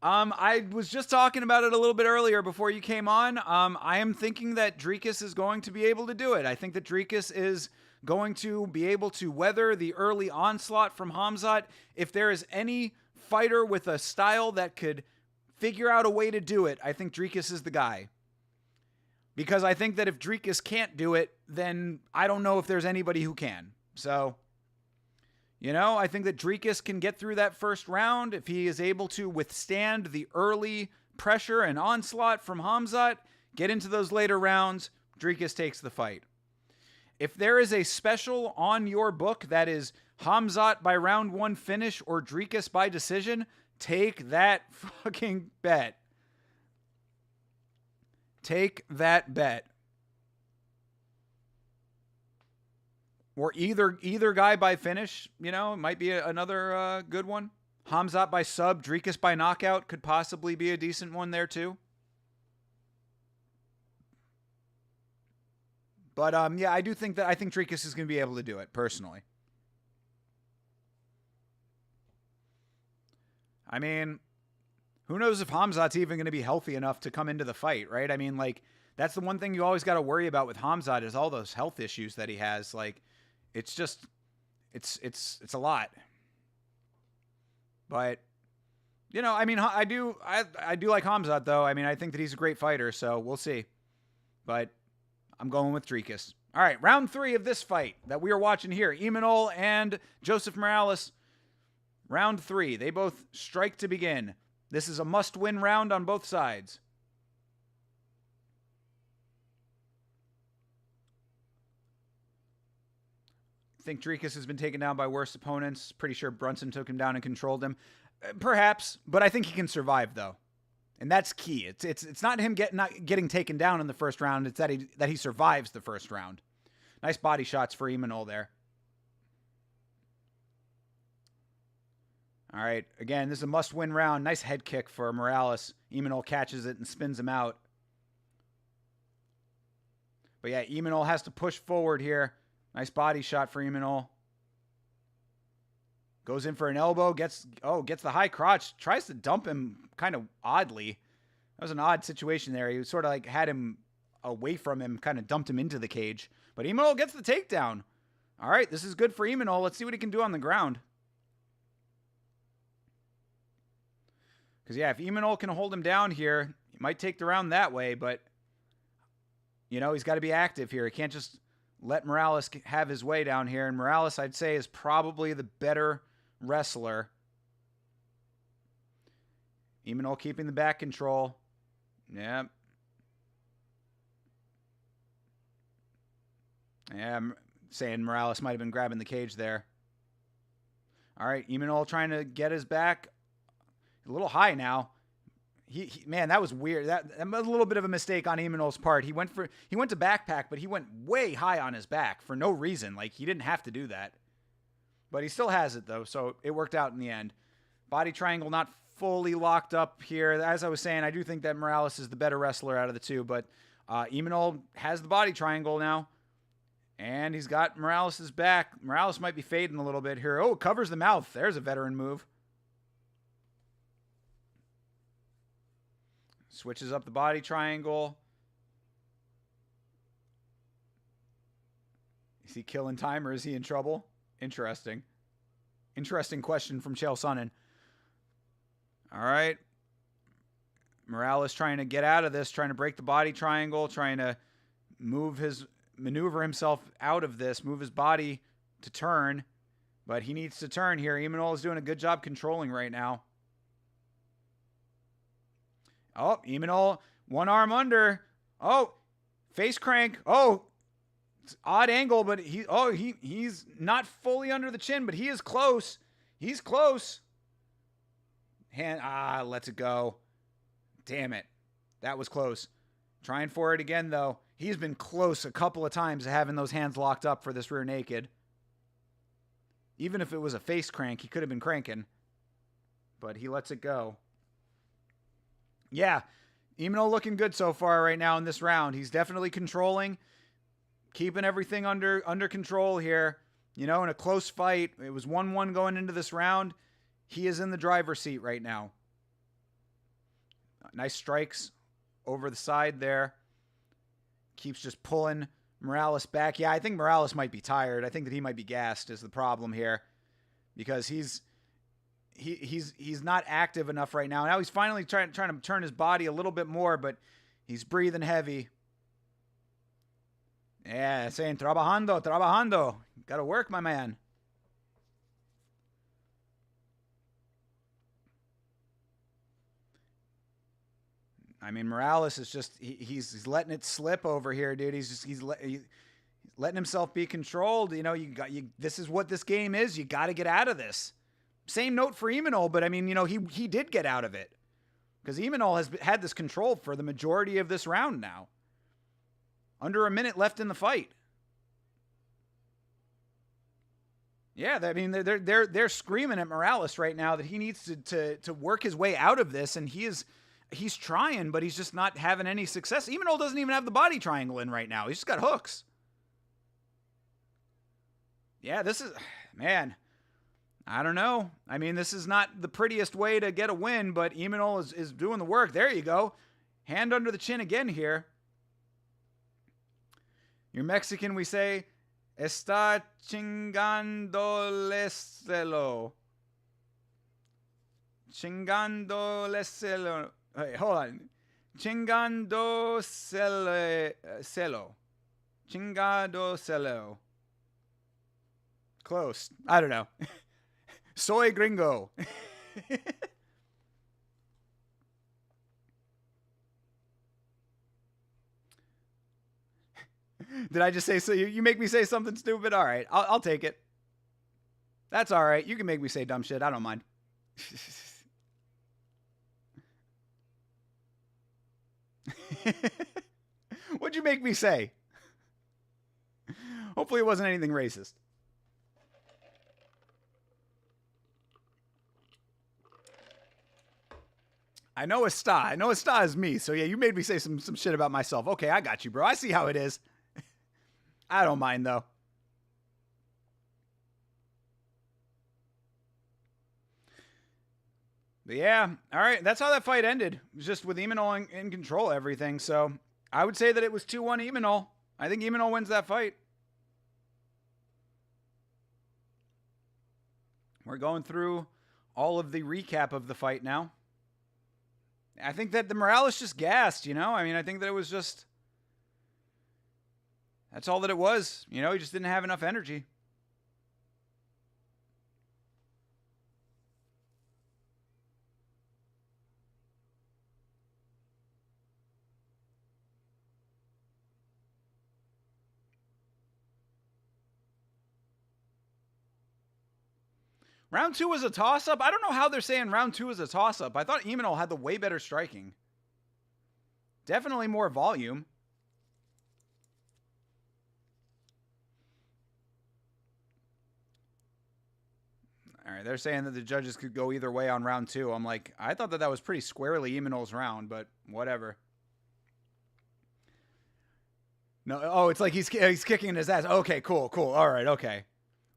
A: I was just talking about it a little bit earlier before you came on. I am thinking that Dricus is going to be able to do it. I think that Dricus is going to be able to weather the early onslaught from Khamzat. If there is any fighter with a style that could figure out a way to do it, I think Dricus is the guy. Because I think that if Dricus can't do it, then I don't know if there's anybody who can. So, you know, I think that Dricus can get through that first round if he is able to withstand the early pressure and onslaught from Khamzat, get into those later rounds, Dricus takes the fight. If there is a special on your book that is Khamzat by round one finish or Dricus by decision, take that fucking bet. Take that bet. Or either guy by finish, you know, it might be another good one. Hamzat by sub, Dricus by knockout could possibly be a decent one there too. But yeah, I think Dricus is going to be able to do it personally. I mean, who knows if Hamzat's even going to be healthy enough to come into the fight, right? I mean, like, that's the one thing you always got to worry about with Hamzat is all those health issues that he has. Like, it's just, it's a lot. But, you know, I mean, I do like Hamzat though. I mean, I think that he's a great fighter, so we'll see. But I'm going with Dricus. All right, round 3 of this fight that we are watching here, Imanol and Joseph Morales. Round 3, they both strike to begin. This is a must-win round on both sides. I think Dricus has been taken down by worse opponents. Pretty sure Brunson took him down and controlled him. Perhaps, but I think he can survive, though. And that's key. It's not him not getting taken down in the first round. It's that he survives the first round. Nice body shots for Imanol there. All right. Again, this is a must-win round. Nice head kick for Morales. Imanol catches it and spins him out. But yeah, Imanol has to push forward here. Nice body shot for Imanol. Goes in for an elbow. Gets the high crotch. Tries to dump him kind of oddly. That was an odd situation there. He sort of like had him away from him, kind of dumped him into the cage. But Imanol gets the takedown. All right, this is good for Imanol. Let's see what he can do on the ground. Because, yeah, if Imanol can hold him down here, he might take the round that way. But, you know, he's got to be active here. He can't just let Morales have his way down here. And Morales, I'd say, is probably the better wrestler. Imanol keeping the back control. Yeah. Yeah, I'm saying Morales might have been grabbing the cage there. All right, Imanol trying to get his back a little high now. Man, that was weird. That was a little bit of a mistake on Imanol's part. He went to backpack, but he went way high on his back for no reason. Like, he didn't have to do that. But he still has it, though, so it worked out in the end. Body triangle not fully locked up here. As I was saying, I do think that Morales is the better wrestler out of the two, but Imanol has the body triangle now, and he's got Morales' back. Morales might be fading a little bit here. Oh, covers the mouth. There's a veteran move. Switches up the body triangle. Is he killing time or is he in trouble? Interesting. Interesting question from Chael Sonnen. All right. Morales trying to get out of this, trying to break the body triangle, trying to maneuver himself out of this, move his body to turn. But he needs to turn here. Imanol is doing a good job controlling right now. Oh, Imanol, one arm under. Oh, face crank. Oh, it's odd angle, but he's not fully under the chin, but he is close. He's close. Lets it go. Damn it. That was close. Trying for it again, though. He's been close a couple of times to having those hands locked up for this rear naked. Even if it was a face crank, he could have been cranking. But he lets it go. Yeah, Imanol looking good so far right now in this round. He's definitely controlling, keeping everything under control here. You know, in a close fight, it was 1-1 going into this round. He is in the driver's seat right now. Nice strikes over the side there. Keeps just pulling Morales back. Yeah, I think Morales might be tired. I think that he might be gassed is the problem here. Because he's not active enough right now. Now he's finally trying to turn his body a little bit more, but he's breathing heavy. Yeah, saying trabajando. Got to work, my man. I mean, Morales is just he's letting it slip over here, dude. He's letting himself be controlled. You know, this is what this game is. You got to get out of this. Same note for Imanol, but I mean, you know, he did get out of it because Imanol has had this control for the majority of this round now. Under a minute left in the fight. Yeah, I mean they're screaming at Morales right now that he needs to work his way out of this, and he's trying, but he's just not having any success. Emanol doesn't even have the body triangle in right now. He's just got hooks. Yeah, this is, man, I don't know. I mean, this is not the prettiest way to get a win, but Emanol is doing the work. There you go. Hand under the chin again here. You're Mexican, we say, está chingándoleselo. Chingándoleselo. Hey, hold on. Chingándoselo. Chingadoselo. Close. I don't know. Soy gringo. Did I just say so? You make me say something stupid? All right. I'll take it. That's all right. You can make me say dumb shit. I don't mind. What'd you make me say? Hopefully it wasn't anything racist. I know está is me. So yeah, you made me say some shit about myself. Okay, I got you, bro. I see how it is. I don't mind though. But yeah, all right. That's how that fight ended. It was just with Emanol in control of everything. So I would say that it was 2-1 Emanol. I think Emanol wins that fight. We're going through all of the recap of the fight now. I think that the Morales just gassed, you know? I mean, I think that it was just... That's all that it was. You know, he just didn't have enough energy. Round 2 was a toss-up? I don't know how they're saying round 2 is a toss-up. I thought Emanol had the way better striking. Definitely more volume. All right, they're saying that the judges could go either way on round 2. I'm like, I thought that was pretty squarely Emanol's round, but whatever. No, oh, it's like he's kicking his ass. Okay, cool. All right, okay.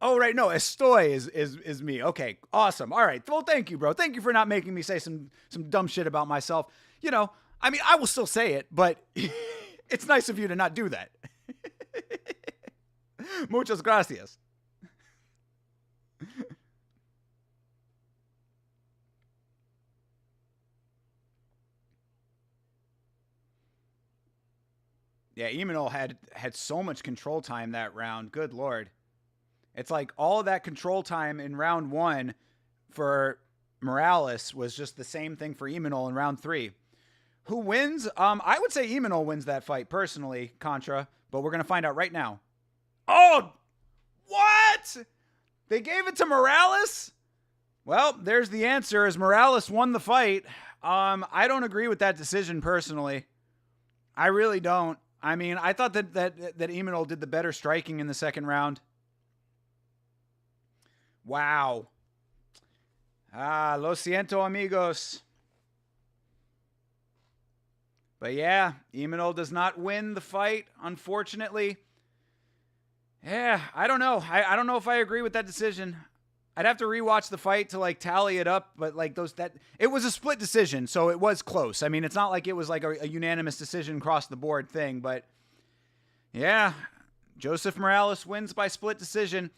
A: Oh, right, no, Estoy is me. Okay, awesome. All right, well, thank you, bro. Thank you for not making me say some dumb shit about myself. You know, I mean, I will still say it, but it's nice of you to not do that. Muchas gracias. Yeah, Emanol had so much control time that round. Good Lord. It's like all of that control time in round 1 for Morales was just the same thing for Emanol in round 3. Who wins? I would say Emanol wins that fight personally, Contra, but we're going to find out right now. Oh, what? They gave it to Morales? Well, there's the answer, as Morales won the fight. I don't agree with that decision personally. I really don't. I mean, I thought that Emanol did the better striking in the second round. Wow. Lo siento, amigos. But yeah, Emanol does not win the fight, unfortunately. Yeah, I don't know. I don't know if I agree with that decision. I'd have to rewatch the fight to like tally it up, but like it was a split decision, so it was close. I mean, it's not like it was like a unanimous decision across the board thing, but yeah, Joseph Morales wins by split decision.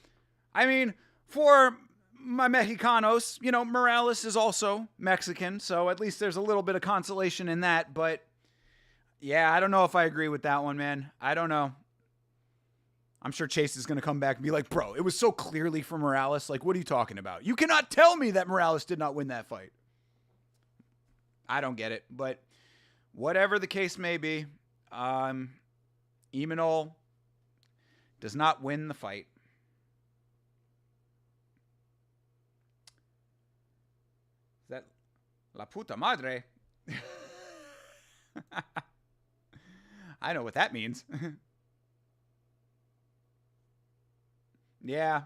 A: I mean, for my Mexicanos, you know, Morales is also Mexican, so at least there's a little bit of consolation in that, but yeah, I don't know if I agree with that one, man. I don't know. I'm sure Chase is going to come back and be like, bro, it was so clearly for Morales. Like, what are you talking about? You cannot tell me that Morales did not win that fight. I don't get it. But whatever the case may be, Emanol does not win the fight. Is that La puta madre? I know what that means. Yeah.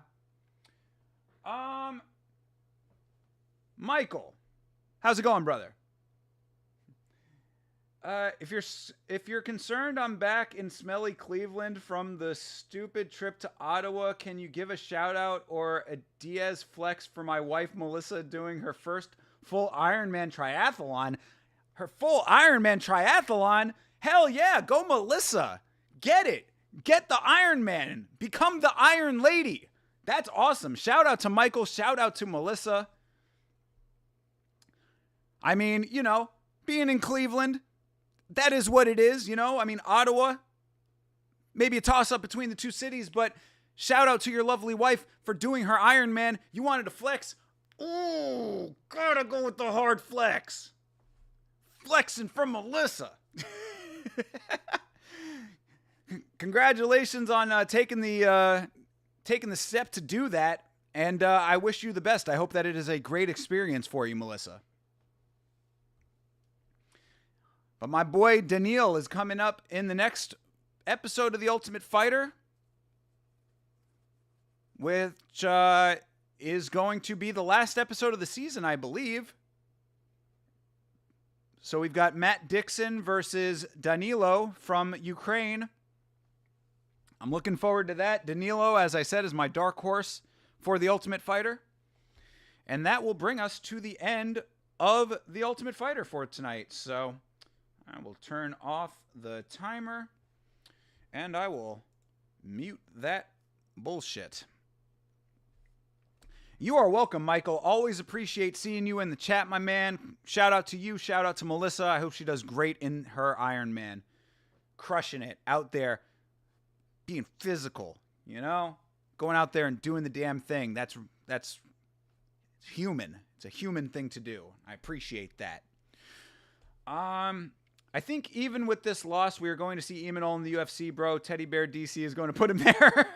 A: Michael, how's it going, brother? If you're concerned I'm back in smelly Cleveland from the stupid trip to Ottawa, can you give a shout out or a Diaz flex for my wife Melissa doing her first full Ironman triathlon? Her full Ironman triathlon? Hell yeah, go Melissa. Get it. Get the Ironman. Become the Iron Lady. That's awesome. Shout out to Michael. Shout out to Melissa. I mean, you know, being in Cleveland, that is what it is, you know? I mean, Ottawa, maybe a toss-up between the two cities, but shout out to your lovely wife for doing her Ironman. You wanted to flex. Ooh, gotta go with the hard flex. Flexing from Melissa. Congratulations on taking the step to do that, and I wish you the best. I hope that it is a great experience for you, Melissa. But my boy Daniil is coming up in the next episode of The Ultimate Fighter, which is going to be the last episode of the season, I believe. So we've got Matt Dixon versus Danilo from Ukraine. I'm looking forward to that. Danilo, as I said, is my dark horse for The Ultimate Fighter. And that will bring us to the end of The Ultimate Fighter for tonight. So I will turn off the timer, and I will mute that bullshit. You are welcome, Michael. Always appreciate seeing you in the chat, my man. Shout out to you. Shout out to Melissa. I hope she does great in her Ironman. Crushing it out there. Being physical, you know? Going out there and doing the damn thing. That's human. It's a human thing to do. I appreciate that. I think even with this loss, we are going to see Imanol in the UFC, bro. Teddy Bear DC is going to put him there.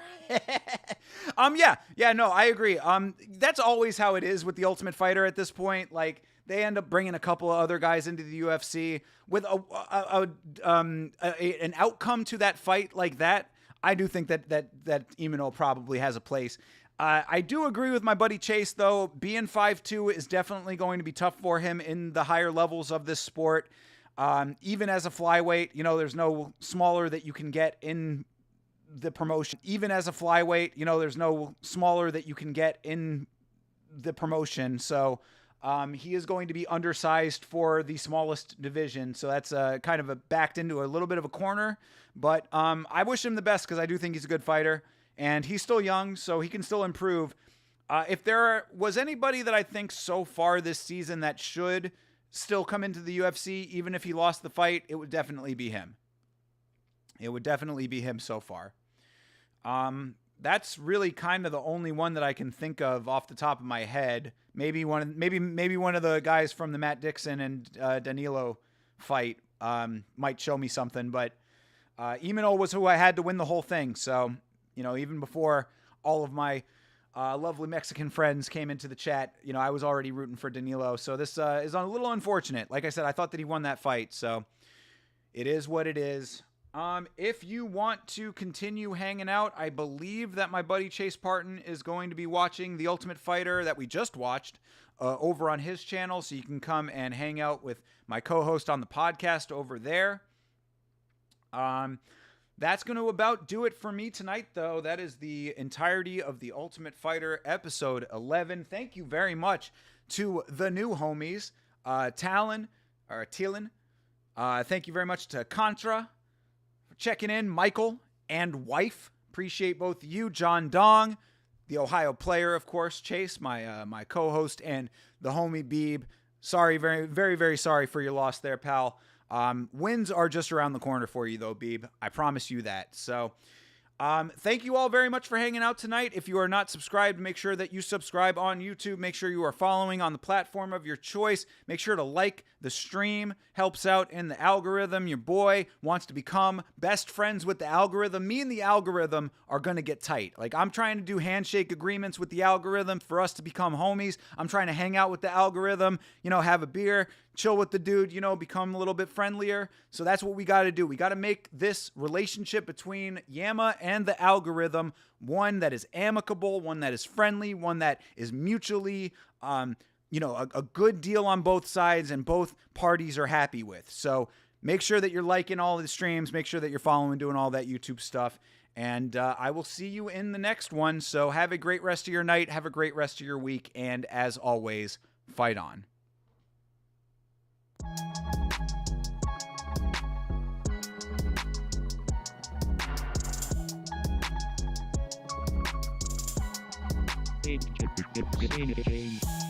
A: No, I agree. That's always how it is with the Ultimate Fighter at this point. Like, they end up bringing a couple of other guys into the UFC with an outcome to that fight like that. I do think that Imanol probably has a place. I do agree with my buddy Chase, though. Being 5'2" is definitely going to be tough for him in the higher levels of this sport. Even as a flyweight, you know, there's no smaller that you can get in the promotion. Even as a flyweight, you know, there's no smaller that you can get in the promotion. So he is going to be undersized for the smallest division. So that's kind of backed into a little bit of a corner. But I wish him the best because I do think he's a good fighter. And he's still young, so he can still improve. If there was anybody that I think so far this season that should still come into the UFC, even if he lost the fight, it would definitely be him. It would definitely be him so far. That's really kind of the only one that I can think of off the top of my head. Maybe one of the guys from the Matt Dixon and Danilo fight might show me something, but Imanol was who I had to win the whole thing. So, you know, even before all of my lovely Mexican friends came into the chat, you know, I was already rooting for Danilo. So this is a little unfortunate. Like I said, I thought that he won that fight. So it is what it is. If you want to continue hanging out, I believe that my buddy Chase Parton is going to be watching The Ultimate Fighter that we just watched over on his channel. So you can come and hang out with my co-host on the podcast over there. That's going to about do it for me tonight, though. That is the entirety of The Ultimate Fighter episode 11. Thank you very much to the new homies, Talon. Thank you very much to Contra for checking in, Michael and wife. Appreciate both you, John Dong, the Ohio player, of course, Chase, my co-host, and the homie Beeb. Sorry, very, very, very sorry for your loss there, pal. Wins are just around the corner for you, though, Beeb. I promise you that. So, thank you all very much for hanging out tonight. If you are not subscribed, make sure that you subscribe on YouTube. Make sure you are following on the platform of your choice. Make sure to like the stream. Helps out in the algorithm. Your boy wants to become best friends with the algorithm. Me and the algorithm are going to get tight. Like, I'm trying to do handshake agreements with the algorithm for us to become homies. I'm trying to hang out with the algorithm, you know, have a beer, chill with the dude, you know, become a little bit friendlier. So that's what we got to do. We got to make this relationship between Yama and the algorithm one that is amicable, one that is friendly, one that is mutually a good deal on both sides and both parties are happy with. So make sure that you're liking all of the streams. Make sure that you're following, doing all that YouTube stuff. And I will see you in the next one. So have a great rest of your night. Have a great rest of your week. And as always, fight on.
B: Change.